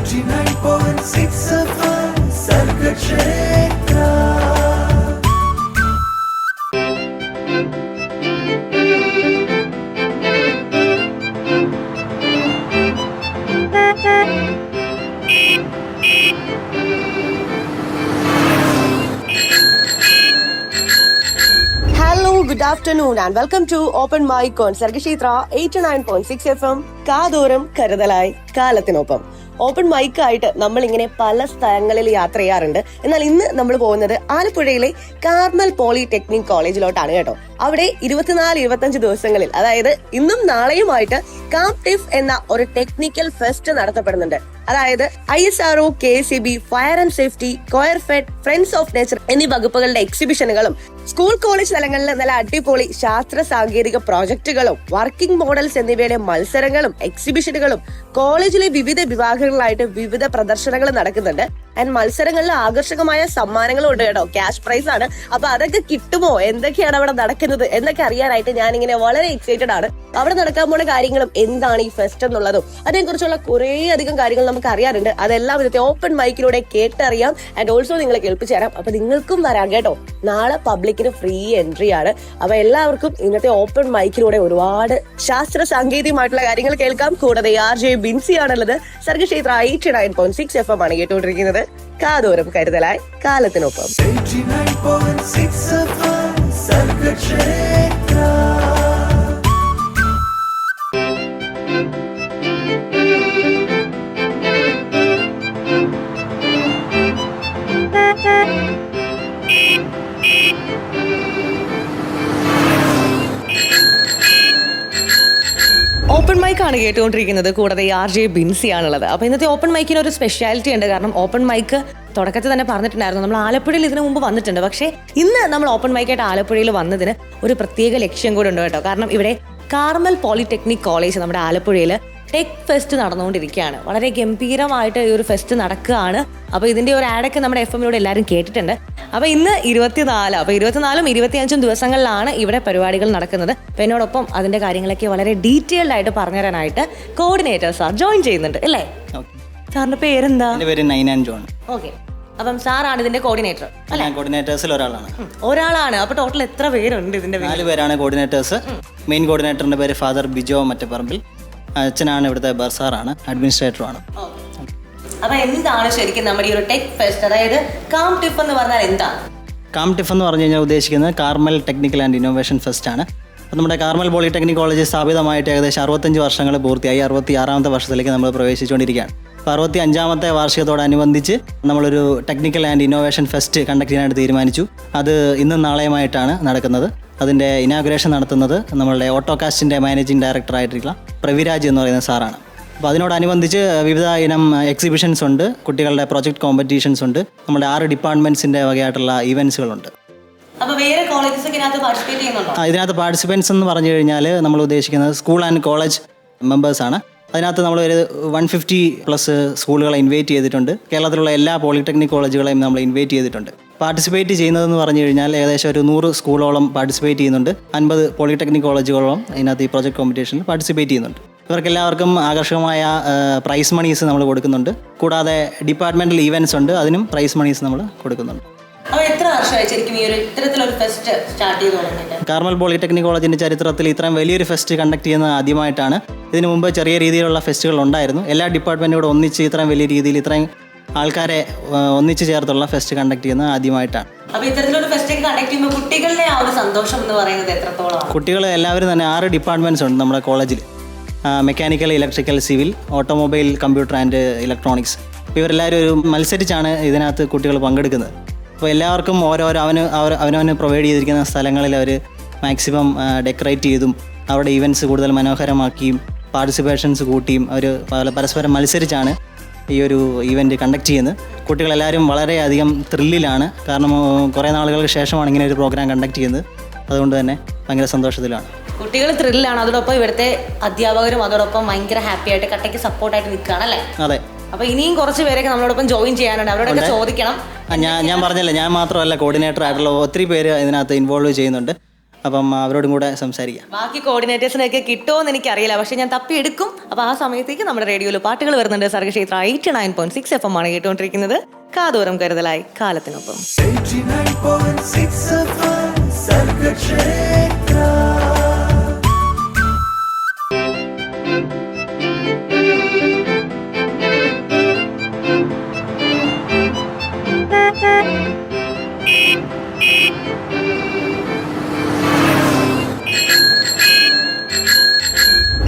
89.6 FM Sargakshetra. Hello, good afternoon and welcome to Open Mic on Sargakshetra 89.6 FM കാതോരം കരുതലായി കാലത്തിനൊപ്പം. Open mic ആയിട്ട് നമ്മൾ ഇങ്ങനെ പല സ്ഥലങ്ങളിൽ യാത്ര ചെയ്യാറുണ്ട്. എന്നാൽ ഇന്ന് നമ്മൾ പോകുന്നത് ആലപ്പുഴയിലെ കാർമൽ പോളിടെക്നിക് കോളേജിലോട്ടാണ് കേട്ടോ. അവിടെ 24-25 ദിവസങ്ങളിൽ, അതായത് ഇന്നും നാളെയുമായിട്ട് കാംടിഫ് എന്ന ഒരു ടെക്നിക്കൽ ഫെസ്റ്റ് നടത്തപ്പെടുന്നുണ്ട്. അതായത് ISRO, KCB, fire and safety, Coirfed, friends of nature എന്നീ വകുപ്പുകളുടെ എക്സിബിഷനുകളും സ്കൂൾ കോളേജ് തലങ്ങളിൽ നല്ല അടിപൊളി ശാസ്ത്ര സാങ്കേതിക പ്രോജക്ടുകളും വർക്കിംഗ് മോഡൽസ് എന്നിവയുടെ മത്സരങ്ങളും എക്സിബിഷനുകളും കോളേജിലെ വിവിധ വിഭാഗങ്ങളായിട്ട് വിവിധ പ്രദർശനങ്ങൾ നടക്കുന്നുണ്ട്. ആൻഡ് മത്സരങ്ങളിൽ ആകർഷകമായ സമ്മാനങ്ങളും ഉണ്ട് കേട്ടോ. ക്യാഷ് പ്രൈസ് ആണ്. അപ്പൊ അതൊക്കെ കിട്ടുമോ, എന്തൊക്കെയാണ് അവിടെ നടക്കുന്നത് എന്നൊക്കെ അറിയാനായിട്ട് ഞാനിങ്ങനെ വളരെ എക്സൈറ്റഡ് ആണ്. അവിടെ നടക്കാൻ പോണ കാര്യങ്ങളും എന്താണ് ഈ ഫെസ്റ്റ് എന്നുള്ളതും അതിനെക്കുറിച്ചുള്ള കുറേ അധികം കാര്യങ്ങൾ നമുക്ക് അറിയാറുണ്ട്. അതെല്ലാം ഇന്നത്തെ ഓപ്പൺ മൈക്കിലൂടെ കേട്ടറിയാം. ആൻഡ് ഓൾസോ നിങ്ങളെ കേൾപ്പിച്ചു തരാം. അപ്പൊ നിങ്ങൾക്കും വരാം കേട്ടോ. നാളെ പബ്ലിക്കിന് ഫ്രീ എൻട്രി ആണ്. അപ്പൊ എല്ലാവർക്കും ഇന്നത്തെ ഓപ്പൺ മൈക്കിലൂടെ ഒരുപാട് ശാസ്ത്ര സാങ്കേതികമായിട്ടുള്ള കാര്യങ്ങൾ കേൾക്കാം. കൂടാതെ RJ ബിൻസി ആണുള്ളത്. സർഗക്ഷേത്ര 89.6 FM ആണ് കേട്ടുകൊണ്ടിരിക്കുന്നത്. കാതോരം കരുതലായി കാലത്തിനൊപ്പം. 89.6 FM Sargakshetra. ഓപ്പൺ മൈക്ക് ആണ് കേട്ടുകൊണ്ടിരിക്കുന്നത്. കൂടാതെ RJ ബിൻസി ആണുള്ളത്. അപ്പൊ ഇന്നത്തെ ഓപ്പൺ മൈക്കിന് ഒരു സ്പെഷ്യാലിറ്റി ഉണ്ട്. കാരണം ഓപ്പൺ മൈക്ക് തുടക്കത്തിൽ തന്നെ പറഞ്ഞിട്ടുണ്ടായിരുന്നു, നമ്മൾ ആലപ്പുഴയിൽ ഇതിനു മുമ്പ് വന്നിട്ടുണ്ട്. പക്ഷേ ഇന്ന് നമ്മൾ ഓപ്പൺ മൈക്കായിട്ട് ആലപ്പുഴയിൽ വന്നതിന് ഒരു പ്രത്യേക ലക്ഷ്യം കൂടെ ഉണ്ട് കേട്ടോ. കാരണം ഇവിടെ കാർമൽ പോളിടെക്നിക് കോളേജ് നമ്മുടെ ആലപ്പുഴയിൽ ടെക് ഫെസ്റ്റ് നടന്നുകൊണ്ടിരിക്കുകയാണ്. വളരെ ഗംഭീരമായിട്ട് ഈ ഒരു ഫെസ്റ്റ് നടക്കുകയാണ്. അപ്പോൾ ഇതിന്റെ ഒരു ആഡൊക്കെ നമ്മുടെ FM-ലൂടെ എല്ലാവരും കേട്ടിട്ടുണ്ട്. അപ്പോൾ ഇന്ന് 24, അപ്പോൾ 24ഉം 25ഉം ദിവസങ്ങളിലാണ് ഇവിടെ പരിപാടികൾ നടക്കുന്നത്. അപ്പോൾ എന്നോടൊപ്പം അതിന്റെ കാര്യങ്ങളൊക്കെ വളരെ ഡീറ്റെയിൽഡ് ആയിട്ട് പറഞ്ഞുതരാനായിട്ട് കോർഡിനേറ്റർ സാർ ജോയിൻ ചെയ്യുന്നുണ്ട് അല്ലേ? സാറിന്റെ പേരെന്താ? എൻ്റെ പേര് നൈനാൻ ജോൺ. ഓക്കെ. അപ്പം സാറാണ് ഇതിന്റെ കോർഡിനേറ്റർ അല്ലേ? കോർഡിനേറ്റേഴ്സിൽ ഒരാളാണ്. അപ്പോൾ ടോട്ടൽ എത്ര പേരുണ്ട് ഇതിന്റെ? 4 പേരാണ് കോർഡിനേറ്റേഴ്സ്. മെയിൻ കോർഡിനേറ്ററിന്റെ പേര് ഫാദർ ബിജോ മറ്റപ്പറമ്പിൽ. അച്ഛനാണ് ഇവിടുത്തെ ബർസാറാണ്, അഡ്മിനിസ്ട്രേറ്ററുമാണ്. അപ്പൊ എന്താണ് ശരിക്കും നമ്മുടെ ഈ ഒരു ടെക് ഫെസ്റ്റ്, അതായത് കാംടിഫ് എന്ന് പറഞ്ഞാൽ എന്താണ്? കാംടിഫ് എന്ന് പറഞ്ഞു കഴിഞ്ഞാൽ ഉദ്ദേശിക്കുന്നത് Carmel technical and innovation fest ആണ്. അപ്പോൾ നമ്മുടെ കാർമൽ പോളിടെക്നിക് കോളേജ് സ്ഥാപിതമായിട്ട് ഏകദേശം 65 വർഷങ്ങൾ പൂർത്തിയായി. 66ാമത്തെ വർഷത്തിലേക്ക് നമ്മൾ പ്രവേശിച്ചുകൊണ്ടിരിക്കുകയാണ്. അപ്പോൾ 65ാമത്തെ വാർഷികത്തോടനുബന്ധിച്ച് നമ്മളൊരു technical and innovation fest conduct ചെയ്യാനായിട്ട് തീരുമാനിച്ചു. അത് ഇന്നും നാളെയുമായിട്ടാണ് നടക്കുന്നത്. അതിൻ്റെ ഇനാഗുറേഷൻ നടത്തുന്നത് നമ്മളുടെ ഓട്ടോകാസ്റ്റിൻ്റെ മാനേജിംഗ് ഡയറക്ടറായിട്ടുള്ള പ്രവിരാജ് എന്ന് പറയുന്ന സാറാണ്. അപ്പോൾ അതിനോടനുബന്ധിച്ച് വിവിധ ഇനം എക്സിബിഷൻസ് ഉണ്ട്, കുട്ടികളുടെ പ്രൊജക്ട് കോമ്പറ്റീഷൻസ് ഉണ്ട്, നമ്മുടെ 6 ഡിപ്പാർട്ട്മെൻറ്റ്സിൻ്റെ വകയായിട്ടുള്ള ഈവൻസുകളുണ്ട്. ഇതിനകത്ത് പാർട്ടിസിപ്പൻസ് എന്ന് പറഞ്ഞു കഴിഞ്ഞാൽ നമ്മൾ ഉദ്ദേശിക്കുന്നത് സ്കൂൾ ആൻഡ് കോളേജ് മെമ്പേഴ്സാണ്. അതിനകത്ത് നമ്മൾ ഒരു 150+ സ്കൂളുകളെ ഇൻവൈറ്റ് ചെയ്തിട്ടുണ്ട്. കേരളത്തിലുള്ള എല്ലാ പോളിടെക്നിക് കോളേജുകളെയും നമ്മൾ ഇൻവൈറ്റ് ചെയ്തിട്ടുണ്ട്. പാർട്ടിസിപ്പേറ്റ് ചെയ്യുന്നതെന്ന് പറഞ്ഞു കഴിഞ്ഞാൽ ഏകദേശം ഒരു 100 സ്കൂളോളം പാർട്ടിസിപ്പേറ്റ് ചെയ്യുന്നുണ്ട്. 50 പോളിടെക്നിക് കോളേജുകളോളം ഇതിനകത്ത് ഈ പ്രൊജക്ട് കോമ്പറ്റീഷനിൽ പാർട്ടിസിപ്പേറ്റ് ചെയ്യുന്നുണ്ട്. ഇവർക്കെല്ലാവർക്കും ആകർഷകമായ പ്രൈസ് മണീസ് നമ്മൾ കൊടുക്കുന്നുണ്ട്. കൂടാതെ ഡിപ്പാർട്ട്മെന്റൽ ഈവൻറ്റ്സ് ഉണ്ട്, അതിനും പ്രൈസ് മണീസ് നമ്മൾ കൊടുക്കുന്നുണ്ട്. കാർമൽ പോളിടെക്നിക് കോളേജിന്റെ ചരിത്രത്തിൽ ഇത്രയും വലിയൊരു ഫെസ്റ്റ് കണ്ടക്ട് ചെയ്യുന്നത് ആദ്യമായിട്ടാണ്. ഇതിനു മുമ്പ് ചെറിയ രീതിയിലുള്ള ഫെസ്റ്റുകൾ ഉണ്ടായിരുന്നു. എല്ലാ ഡിപ്പാർട്ട്മെന്റും ഒന്നിച്ച് ഇത്രയും വലിയ രീതിയിൽ ഇത്രയും ആൾക്കാരെ ഒന്നിച്ച് ചേർത്തുള്ള ഫെസ്റ്റ് കണ്ടക്ട് ചെയ്യുന്നത് ആദ്യമായിട്ടാണ്. കുട്ടികൾ എല്ലാവരും തന്നെ 6 ഡിപ്പാർട്ട്മെന്റ്സ് ഉണ്ട് നമ്മുടെ കോളേജിൽ. Mechanical, electrical, civil, automobile, computer and electronics. അപ്പോൾ ഇവരെല്ലാവരും ഒരു മത്സരിച്ചാണ് ഇതിനകത്ത് കുട്ടികൾ പങ്കെടുക്കുന്നത്. അപ്പോൾ എല്ലാവർക്കും അവനവന് പ്രൊവൈഡ് ചെയ്തിരിക്കുന്ന സ്ഥലങ്ങളിൽ അവർ മാക്സിമം ഡെക്കറേറ്റ് ചെയ്തും അവരുടെ ഈവൻറ്റ്സ് കൂടുതൽ മനോഹരമാക്കിയും പാർട്ടിസിപ്പേഷൻസ് കൂട്ടിയും അവർ പരസ്പരം മത്സരിച്ചാണ് ഈ ഒരു ഈവൻറ്റ് കണ്ടക്ട് ചെയ്യുന്നത്. കുട്ടികളെല്ലാവരും വളരെയധികം ത്രില്ലിലാണ്. കാരണം കുറേ നാളുകൾക്ക് ശേഷമാണ് ഇങ്ങനെ ഒരു പ്രോഗ്രാം കണ്ടക്ട് ചെയ്യുന്നത്. അതുകൊണ്ട് തന്നെ ഭയങ്കര സന്തോഷത്തിലാണ്. കുട്ടികൾ ത്രില്ലാണ്. അതോടൊപ്പം ഇവിടുത്തെ അധ്യാപകരും അതോടൊപ്പം ഭയങ്കര ഹാപ്പി ആയിട്ട് കട്ടയ്ക്ക് സപ്പോർട്ടായിട്ട് നിൽക്കുകയാണല്ലേ? അതെ. അപ്പൊ ഇനിയും കുറച്ച് പേരൊക്കെ നമ്മളോടൊപ്പം ജോയിൻ ചെയ്യാനുണ്ട്. അവരോടൊക്കെ ചോദിക്കണം. ഞാൻ പറഞ്ഞില്ല, ഞാൻ മാത്രമല്ല, കോർഡിനേറ്റർ ആയിട്ടുള്ള ഒത്തിരി പേര് ഇതിനകത്ത് ഇൻവോൾവ് ചെയ്യുന്നുണ്ട്. അപ്പം അവരോടും കൂടെ സംസാരിക്കാം. ബാക്കി കോർഡിനേറ്റേഴ്സിനൊക്കെ കിട്ടുമോ എന്ന് എനിക്കറിയില്ല, പക്ഷെ ഞാൻ തപ്പി എടുക്കും. അപ്പോൾ ആ സമയത്തേക്ക് നമ്മുടെ റേഡിയോയിൽ പാട്ടുകൾ വരുന്നുണ്ട്. സർഗക്ഷേത്ര 89.6 FM ആണ് കേട്ടുകൊണ്ടിരിക്കുന്നത്. കാതോരം കരുതലായി കാലത്തിനൊപ്പം. 89.6 FM സർഗക്ഷേത്ര.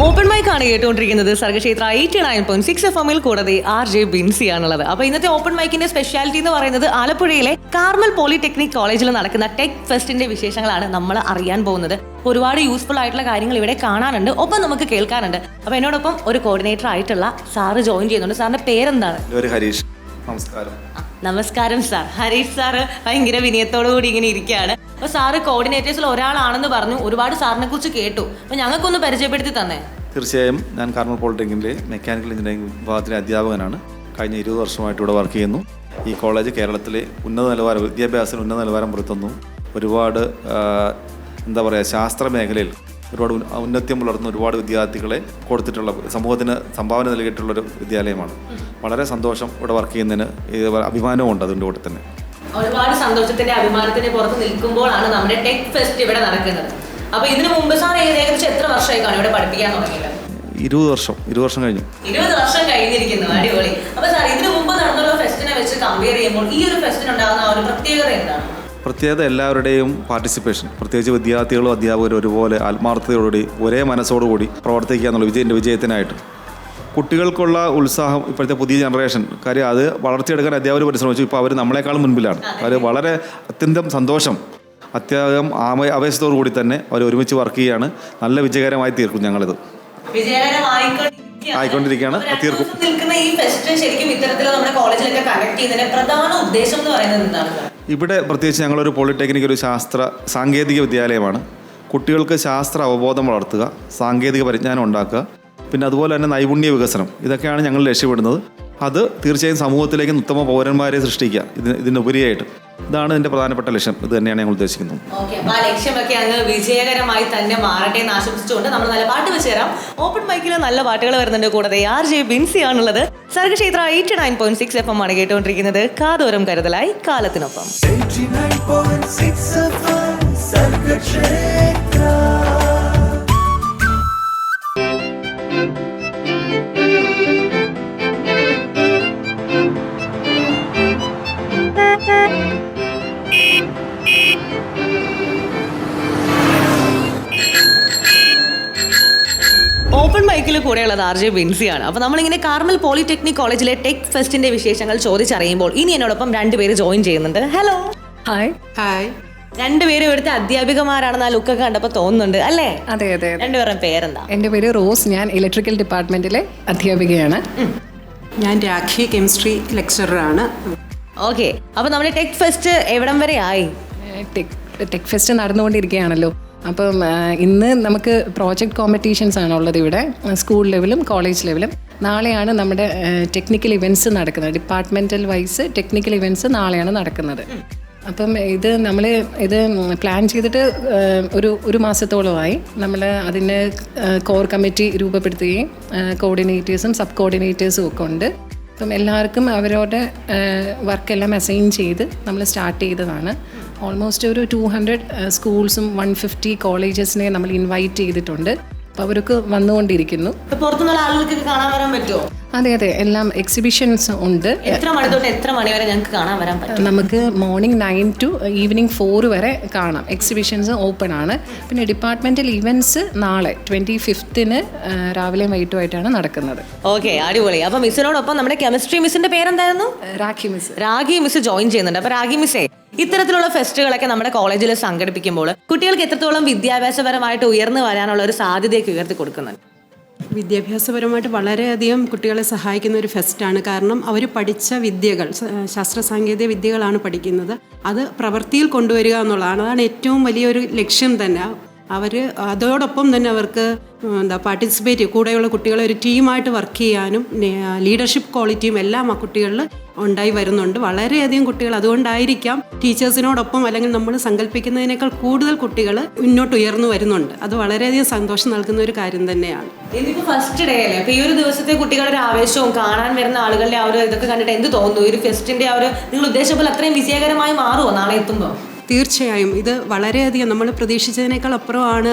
ഓപ്പൺ മൈക്ക് ആണ് കേട്ടുകൊണ്ടിരിക്കുന്നത്. സർഗക്ഷേത്ര 89.6 FM കൂടാതെ RJ ബിൻസി ആണുള്ളത്. അപ്പൊ ഇന്നത്തെ ഓപ്പൺ മൈക്കിന്റെ സ്പെഷ്യാലിറ്റി എന്ന് പറയുന്നത് ആലപ്പുഴയിലെ കാർമൽ പോളിടെക്നിക് കോളേജിൽ നടക്കുന്ന ടെക് ഫെസ്റ്റിന്റെ വിശേഷങ്ങളാണ് നമ്മൾ അറിയാൻ പോകുന്നത്. ഒരുപാട് യൂസ്ഫുൾ ആയിട്ടുള്ള കാര്യങ്ങൾ ഇവിടെ കാണാനുണ്ട്, ഒപ്പം നമുക്ക് കേൾക്കാനുണ്ട്. അപ്പൊ എന്നോടൊപ്പം ഒരു കോർഡിനേറ്റർ ആയിട്ടുള്ള സാറ് ജോയിൻ ചെയ്യുന്നുണ്ട്. സാറിന്റെ പേരെന്താണ്? ഹരീഷ്. നമസ്കാരം. നമസ്കാരം സാർ. ഹരീഷ് സാറ് ഭയങ്കര വിനയത്തോടു കൂടി ഇങ്ങനെ ഇരിക്കുകയാണ്. അപ്പൊ സാറ് കോർഡിനേറ്റേഴ്സിൽ ഒരാളാണെന്ന് പറഞ്ഞു, ഒരുപാട് സാറിനെ കുറിച്ച് കേട്ടു. അപ്പൊ ഞങ്ങൾക്കൊന്ന് പരിചയപ്പെടുത്തി തന്നെ. തീർച്ചയായും ഞാൻ കാർമൽ പോളിടെക്നിക്കിലെ മെക്കാനിക്കൽ എഞ്ചിനീയറിംഗ് വിഭാഗത്തിലെ അധ്യാപകനാണ്. കഴിഞ്ഞ 20 വർഷമായിട്ട് ഇവിടെ വർക്ക് ചെയ്യുന്നു. ഈ കോളേജ് കേരളത്തിലെ വിദ്യാഭ്യാസത്തിന് ഉന്നത നിലവാരം പുലർത്തുന്നു. ഒരുപാട് ശാസ്ത്ര മേഖലയിൽ ഒരുപാട് ഔന്നത്യം പുലർത്തുന്ന ഒരുപാട് വിദ്യാർത്ഥികളെ കൊടുത്തിട്ടുള്ള, സമൂഹത്തിന് സംഭാവന നൽകിയിട്ടുള്ളൊരു വിദ്യാലയമാണ്. വളരെ സന്തോഷം ഇവിടെ വർക്ക് ചെയ്യുന്നതിന്. അഭിമാനമുണ്ട് അതിൻ്റെ കൂടെ തന്നെ. ഒരുപാട് സന്തോഷത്തിന്റെ അഭിമാനത്തിന്റെ പുറത്ത് നിൽക്കുമ്പോഴാണ് നമ്മുടെ ടെക് ഫെസ്റ്റ് ഇവിടെ നടക്കുന്നത്. അപ്പൊ ഇതിനു മുമ്പ് സാർ ഏകദേശം എത്ര വർഷമായി കാണും ഇവിടെ പഠിപ്പിക്കാൻ തുടങ്ങിയത്? 20 വർഷം കഴിഞ്ഞു. 20 വർഷം കഴിഞ്ഞിരിക്കുന്നു. അടിപൊളി. അപ്പൊ സാർ ഇതിനു മുമ്പ് നടന്നുള്ള ഫെസ്റ്റിനെ വെച്ച് കമ്പയർ ചെയ്യുമ്പോൾ ഈ ഒരു ഫെസ്റ്റിനുണ്ടാകുന്ന ഒരു പ്രത്യേകത എന്താണ്? പ്രത്യേകത എല്ലാവരുടെയും പാർട്ടിസിപ്പേഷൻ, പ്രത്യേകിച്ച് വിദ്യാർത്ഥികളും അധ്യാപകരും ഒരുപോലെ ആത്മാർത്ഥതയോടുകൂടി ഒരേ മനസ്സോടുകൂടി പ്രവർത്തിക്കുക എന്നുള്ള വിജയത്തിനായിട്ട് കുട്ടികൾക്കുള്ള ഉത്സാഹം. ഇപ്പോഴത്തെ പുതിയ ജനറേഷൻ കാര്യം അത് വളർത്തിയെടുക്കാൻ അധ്യാപകർ പരിശ്രമിച്ചു. ഇപ്പോൾ അവർ നമ്മളെക്കാളും മുൻപിലാണ്. അവർ വളരെ അത്യന്തം സന്തോഷം, അത്യാവശ്യം ആവേശത്തോടു കൂടി തന്നെ അവർ ഒരുമിച്ച് വർക്ക് ചെയ്യുകയാണ്. നല്ല വിജയകരമായി തീർക്കും. ഞങ്ങളിത് ആയിക്കൊണ്ടിരിക്കുകയാണ്, തീർക്കും. ഈ ഫെസ്റ്റ് ശരിക്കും ഇത്തരത്തിൽ നമ്മുടെ കോളേജിലൊക്കെ കണക്ട് ചെയ്യുന്നതിന്റെ പ്രധാന ഉദ്ദേശം എന്ന് പറയുന്നത് എന്താണ്? ഇവിടെ പ്രത്യേകിച്ച് ഞങ്ങളൊരു പോളിടെക്നിക്, ഒരു സാങ്കേതിക വിദ്യാലയമാണ്. കുട്ടികൾക്ക് ശാസ്ത്ര അവബോധം വളർത്തുക, സാങ്കേതിക പരിജ്ഞാനം ഉണ്ടാക്കുക, പിന്നെ അതുപോലെ തന്നെ നൈപുണ്യ വികസനം, ഇതൊക്കെയാണ് ഞങ്ങൾ ലക്ഷ്യമിടുന്നത്. അത് തീർച്ചയായും സമൂഹത്തിലേക്ക് ഉത്തമ പൗരന്മാരെ സൃഷ്ടിക്കുക. ഇതിനുപരിയായിട്ട് ഇതാണ് ഇതിൻ്റെ പ്രധാനപ്പെട്ട ലക്ഷ്യം. ഇത് തന്നെയാണ് ഞങ്ങൾ ഉദ്ദേശിക്കുന്നത്. ആ ലക്ഷ്യമൊക്കെ അങ്ങ് വിജയകരമായി തന്നെ മാറട്ടെ എന്ന് ആശംസിച്ചുകൊണ്ട് നമ്മൾ നല്ല പാട്ട് വെച്ച് തരാം. ഓപ്പൺ മൈക്കിൽ നല്ല പാട്ടുകൾ വരുന്നുണ്ട്. കൂടാതെ RJ ബിൻസി ആണുള്ളത്. സർഗക്ഷേത്ര 89.6 FM ആണ് കേട്ടുകൊണ്ടിരിക്കുന്നത്. കാതോരം കരുതലായി കാലത്തിനൊപ്പം. 89.6 FM സർഗക്ഷേത്ര. ഓപ്പൺ മൈക്കിൽ കൂടെയുള്ളത് RJ ബിൻസിയാണ്. അപ്പോൾ നമ്മളിങ്ങനെ കാർമൽ പോളിടെക്നിക് കോളേജിലെ ടെക് ഫെസ്റ്റിന്റെ വിശേഷങ്ങൾ ചോദിച്ചറിയുമ്പോൾ ഇനി എന്നോടൊപ്പം 2 പേര് ജോയിൻ ചെയ്യുന്നുണ്ട്. ഹലോ. ഹായ്. 2 പേരും ഇവിടുത്തെ അധ്യാപികമാരാണെന്ന് ആ ലുക്കൊക്കെ കണ്ടപ്പോൾ തോന്നുന്നുണ്ട് അല്ലേ? അതെ. 2 പേരുടെ പേരെന്താ? എൻ്റെ പേര് റോസ്. ഞാൻ ഇലക്ട്രിക്കൽ ഡിപ്പാർട്ട്മെന്റിലെ അധ്യാപികയാണ്. ഞാൻ രാഖി, കെമിസ്ട്രി ലെക്ചറാണ്. ഓക്കെ. അപ്പോൾ നമ്മുടെ ടെക് ഫെസ്റ്റ് എവിടം വരെ ആയി? ടെക് ഫെസ്റ്റ് നടന്നുകൊണ്ടിരിക്കുകയാണല്ലോ. അപ്പം ഇന്ന് നമുക്ക് പ്രോജക്റ്റ് കോമ്പറ്റീഷൻസ് ആണുള്ളത് ഇവിടെ, സ്കൂൾ ലെവലും കോളേജ് ലെവലും. നാളെയാണ് നമ്മുടെ ടെക്നിക്കൽ ഇവൻറ്റ്സ് നടക്കുന്നത്. ഡിപ്പാർട്ട്മെൻറ്റൽ വൈസ് ടെക്നിക്കൽ ഇവൻറ്റ്സ് നാളെയാണ് നടക്കുന്നത്. അപ്പം നമ്മൾ പ്ലാൻ ചെയ്തിട്ട് ഒരു മാസത്തോളമായി. നമ്മൾ അതിന് കോർ കമ്മിറ്റി രൂപപ്പെടുത്തുകയും കോർഡിനേറ്റേഴ്സും സബ് കോർഡിനേറ്റേഴ്സും ഒക്കെ ഉണ്ട്. അപ്പം എല്ലാവർക്കും അവരുടെ വർക്കെല്ലാം അസൈൻ ചെയ്ത് നമ്മൾ സ്റ്റാർട്ട് ചെയ്തതാണ്. ഓൾമോസ്റ്റ് ഒരു 200 സ്കൂൾസും 150 കോളേജസിനെ നമ്മൾ ഇൻവൈറ്റ് ചെയ്തിട്ടുണ്ട്. അപ്പോൾ അവരൊക്കെ വന്നുകൊണ്ടിരിക്കുന്നു. പുറത്തുനിന്നുള്ള ആളുകൾക്ക് കാണാൻ വരാൻ പറ്റുമോ? അതെ, എല്ലാം എക്സിബിഷൻസ് ഉണ്ട്. എത്ര മണി തൊട്ട് എത്ര മണി വരെ ഞങ്ങൾക്ക് കാണാൻ വരാൻ പറ്റും? നമുക്ക് മോർണിംഗ് 9 to ഈവനിങ് 4 വരെ കാണാം. എക്സിബിഷൻസ് ഓപ്പൺ ആണ്. പിന്നെ ഡിപ്പാർട്ട്മെന്റൽ ഇവൻറ്റ്സ് നാളെ 25th രാവിലെയും വൈകിട്ടുമായിട്ടാണ് നടക്കുന്നത്. ഓക്കെ, അടിപൊളി. അപ്പോൾ മിസ്സിനോടൊപ്പം നമ്മുടെ കെമിസ്ട്രി മിസ്സിന്റെ പേരെന്തായിരുന്നു? രാഖി മിസ് ജോയിൻ ചെയ്യുന്നുണ്ട്. അപ്പോൾ രാഖി മിസ്സേ, ഇത്തരത്തിലുള്ള ഫെസ്റ്റുകളൊക്കെ നമ്മുടെ കോളേജിൽ സംഘടിപ്പിക്കുമ്പോൾ കുട്ടികൾക്ക് എത്രത്തോളം വിദ്യാഭ്യാസപരമായിട്ട് ഉയർന്നു വരാനുള്ള ഒരു സാധ്യതയൊക്കെ ഉയർത്തി കൊടുക്കുന്നുണ്ട്? വിദ്യാഭ്യാസപരമായിട്ട് വളരെയധികം കുട്ടികളെ സഹായിക്കുന്ന ഒരു ഫെസ്റ്റാണ്. കാരണം അവർ പഠിച്ച വിദ്യകൾ, ശാസ്ത്ര സാങ്കേതിക വിദ്യകളാണ് പഠിക്കുന്നത്. അത് പ്രവൃത്തിയിൽ കൊണ്ടുവരിക എന്നുള്ളതാണ്. അതാണ് ഏറ്റവും വലിയൊരു ലക്ഷ്യം തന്നെ. അവർ അതോടൊപ്പം തന്നെ അവർക്ക് പാർട്ടിസിപ്പേറ്റ് കൂടെയുള്ള കുട്ടികളെ ഒരു ടീമായിട്ട് വർക്ക് ചെയ്യാനും ലീഡർഷിപ്പ് ക്വാളിറ്റിയും എല്ലാം ആ കുട്ടികളിൽ ഉണ്ടായി വരുന്നുണ്ട്. വളരെയധികം കുട്ടികൾ അതുകൊണ്ടായിരിക്കാം ടീച്ചേഴ്സിനോടൊപ്പം അല്ലെങ്കിൽ നമ്മൾ സങ്കല്പിക്കുന്നതിനേക്കാൾ കൂടുതൽ കുട്ടികൾ മുന്നോട്ട് ഉയർന്നു വരുന്നുണ്ട്. അത് വളരെയധികം സന്തോഷം നൽകുന്ന ഒരു കാര്യം തന്നെയാണ്. ഇന്നിപ്പോ ഫസ്റ്റ് ഡേ അല്ലേ, അപ്പൊ ഈ ഒരു ദിവസത്തെ കുട്ടികളുടെ ഒരു ആവേശവും കാണാൻ വരുന്ന ആളുകളുടെ ആ ഒരു ഇതൊക്കെ കണ്ടിട്ട് എന്ത് തോന്നുന്നു? ഈ ഒരു ഫെസ്റ്റിന്റെ ആ ഒരു നിങ്ങൾ ഉദ്ദേശിച്ച പോലെ അത്രയും വിജയകരമായി മാറുമോ നാളെ എത്തുമ്പോൾ? തീർച്ചയായും ഇത് വളരെയധികം നമ്മൾ പ്രതീക്ഷിച്ചതിനേക്കാൾ അപ്പുറമാണ്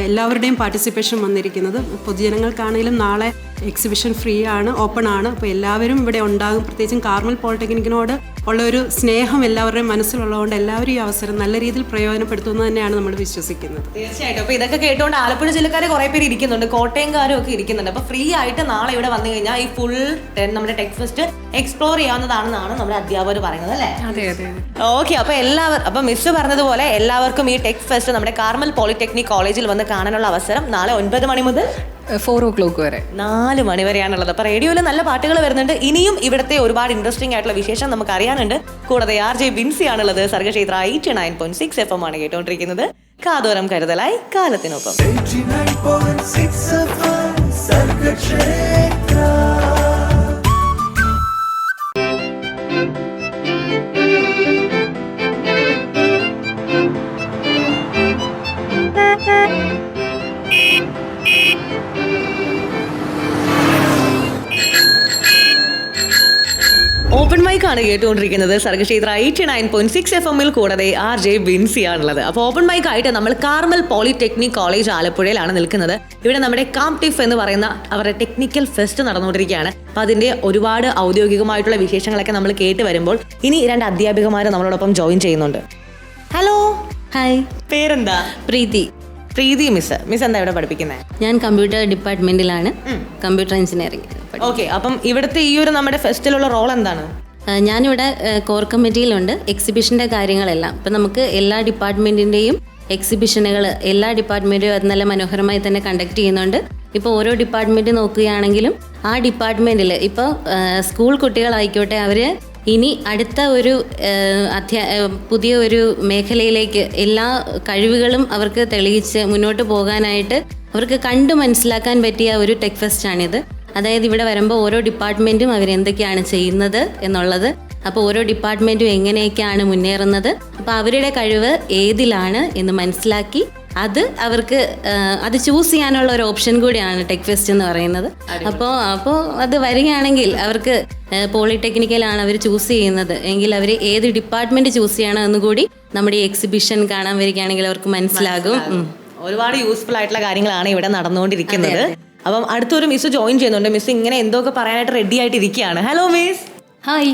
എല്ലാവരുടെയും പാർട്ടിസിപ്പേഷൻ വന്നിരിക്കുന്നത്. പൊതുജനങ്ങൾക്കാണെങ്കിലും നാളെ എക്സിബിഷൻ ഫ്രീ ആണ്, ഓപ്പൺ ആണ്. അപ്പോൾ എല്ലാവരും ഇവിടെ ഉണ്ടാകും. പ്രത്യേകിച്ചും കാർമൽ പോളിടെക്നിക്കിനോട് ഉള്ള ഒരു സ്നേഹം എല്ലാവരുടെയും മനസ്സിലുള്ളതുകൊണ്ട് എല്ലാവരും ഈ അവസരം നല്ല രീതിയിൽ പ്രയോജനപ്പെടുത്തുമെന്ന് തന്നെയാണ് നമ്മൾ വിശ്വസിക്കുന്നത്. തീർച്ചയായിട്ടും. അപ്പോൾ ഇതൊക്കെ കേട്ടുകൊണ്ട് ആലപ്പുഴ ജില്ലക്കാർ കുറേ പേര് ഇരിക്കുന്നുണ്ട്, കോട്ടയംകാരും ഒക്കെ ഇരിക്കുന്നുണ്ട്. അപ്പോൾ ഫ്രീ ആയിട്ട് നാളെ ഇവിടെ വന്നു കഴിഞ്ഞാൽ ഈ ഫുൾ നമ്മുടെ ടെക് ഫെസ്റ്റ് എക്സ്പ്ലോർ ചെയ്യാവുന്നതാണെന്നാണ് നമ്മുടെ അധ്യാപകർ പറയുന്നത് അല്ലേ? അതെ അതെ. ഓക്കെ, അപ്പോൾ മിസ് പറഞ്ഞതുപോലെ എല്ലാവർക്കും ഈ ടെക് ഫെസ്റ്റ് നമ്മുടെ കാർമൽ പോളിടെക്നിക് കോളേജിൽ വന്ന് കാണാനുള്ള അവസരം നാളെ 9 മണി മുതൽ 4 o'clock വരെ 4 മണി വരെയാണുള്ളത്. അപ്പോൾ റേഡിയോയിൽ നല്ല പാട്ടുകൾ വരുന്നുണ്ട്. ഇനിയും ഇവിടുത്തെ ഒരുപാട് ഇൻട്രസ്റ്റിംഗ് ആയിട്ടുള്ള വിശേഷം നമുക്ക് അറിയാനുണ്ട്. കൂടാതെ RJ ബിൻസി ആണുള്ളത്. സർഗക്ഷേത്ര 89.6 FM ആണ് കേട്ടുകൊണ്ടിരിക്കുന്നത്. കാതോരം കരുതലായി കാലത്തിനൊപ്പം. 89.6 FM സർഗക്ഷേത്ര. ഓപ്പൺ മൈക്കാണ് കേട്ടുകൊണ്ടിരിക്കുന്നത്. സർഗക്ഷേത്ര 89.6 FM കൂടാതെ RJ ബിൻസി ആണുള്ളത്. അപ്പോൾ ഓപ്പൺ മൈക്കായിട്ട് നമ്മൾ കാർമൽ പോളിടെക്നിക് കോളേജ് ആലപ്പുഴയിലാണ് നിൽക്കുന്നത്. ഇവിടെ നമ്മുടെ കാംടിഫ് എന്ന് പറയുന്ന അവരുടെ ടെക്നിക്കൽ ഫെസ്റ്റ് നടന്നുകൊണ്ടിരിക്കുകയാണ്. അപ്പോൾ അതിൻ്റെ ഒരുപാട് ഔദ്യോഗികമായിട്ടുള്ള വിശേഷങ്ങളൊക്കെ നമ്മൾ കേട്ട് വരുമ്പോൾ ഇനി 2 അധ്യാപികമാർ നമ്മളോടൊപ്പം ജോയിൻ ചെയ്യുന്നുണ്ട്. ഹലോ. ഹായ്, പേരെന്താ? പ്രീതി മിസ് എന്താ ഇവിടെ പഠിപ്പിക്കുന്നത്? ഞാൻ കമ്പ്യൂട്ടർ ഡിപ്പാർട്ട്മെന്റിലാണ്, കമ്പ്യൂട്ടർ എഞ്ചിനീയറിംഗ്. ഓക്കെ, അപ്പം ഇവിടുത്തെ ഈ ഒരു നമ്മുടെ ഫെസ്റ്റിലുള്ള റോൾ എന്താണ്? ഞാനിവിടെ കോർ കമ്മിറ്റിയിലുണ്ട്, എക്സിബിഷൻ്റെ കാര്യങ്ങളെല്ലാം. ഇപ്പം നമുക്ക് എല്ലാ ഡിപ്പാർട്ട്മെൻറ്റിൻ്റെയും എക്സിബിഷനുകൾ എല്ലാ ഡിപ്പാർട്ട്മെൻറ്റും അത് നല്ല മനോഹരമായി തന്നെ കണ്ടക്ട് ചെയ്യുന്നുണ്ട്. ഇപ്പോൾ ഓരോ ഡിപ്പാർട്ട്മെൻറ്റ് നോക്കുകയാണെങ്കിലും ആ ഡിപ്പാർട്ട്മെൻറ്റിൽ ഇപ്പോൾ സ്കൂൾ കുട്ടികളായിക്കോട്ടെ, അവർ ഇനി അടുത്ത ഒരു പുതിയ ഒരു മേഖലയിലേക്ക് എല്ലാ കഴിവുകളും അവർക്ക് തെളിയിച്ച് മുന്നോട്ട് പോകാനായിട്ട് അവർക്ക് കണ്ടു മനസ്സിലാക്കാൻ പറ്റിയ ഒരു ടെക് ഫെസ്റ്റാണിത്. അതായത് ഇവിടെ വരുമ്പോൾ ഓരോ ഡിപ്പാർട്ട്മെൻറ്റും അവരെന്തൊക്കെയാണ് ചെയ്യുന്നത് എന്നുള്ളത്, അപ്പോൾ ഓരോ ഡിപ്പാർട്ട്മെൻറ്റും എങ്ങനെയൊക്കെയാണ് മുന്നേറുന്നത്, അപ്പോൾ അവരുടെ കഴിവ് ഏതിലാണ് എന്ന് മനസ്സിലാക്കി അത് അവർക്ക് അത് ചൂസ് ചെയ്യാനുള്ള ഒരു ഓപ്ഷൻ കൂടിയാണ് ടെക് ഫെസ്റ്റ് എന്ന് പറയുന്നത്. അപ്പോൾ അത് വരികയാണെങ്കിൽ അവർക്ക് പോളിടെക്നിക്കലാണ് അവർ ചൂസ് ചെയ്യുന്നത് എങ്കിൽ അവർ ഏത് ഡിപ്പാർട്ട്മെൻറ്റ് ചൂസ് ചെയ്യണം എന്നുകൂടി നമ്മുടെ ഈ എക്സിബിഷൻ കാണാൻ വരികയാണെങ്കിൽ അവർക്ക് മനസ്സിലാകും. ഒരുപാട് യൂസ്ഫുൾ ആയിട്ടുള്ള കാര്യങ്ങളാണ് ഇവിടെ നടന്നുകൊണ്ടിരിക്കുന്നത്. അപ്പം അടുത്തൊരു മിസ് ജോയിൻ ചെയ്യുന്നുണ്ട്. മിസ് ഇങ്ങനെ എന്തൊക്കെ പറയാനായിട്ട് റെഡി ആയിട്ട് ഇരിക്കുകയാണ്. Hello miss. ഹായ്,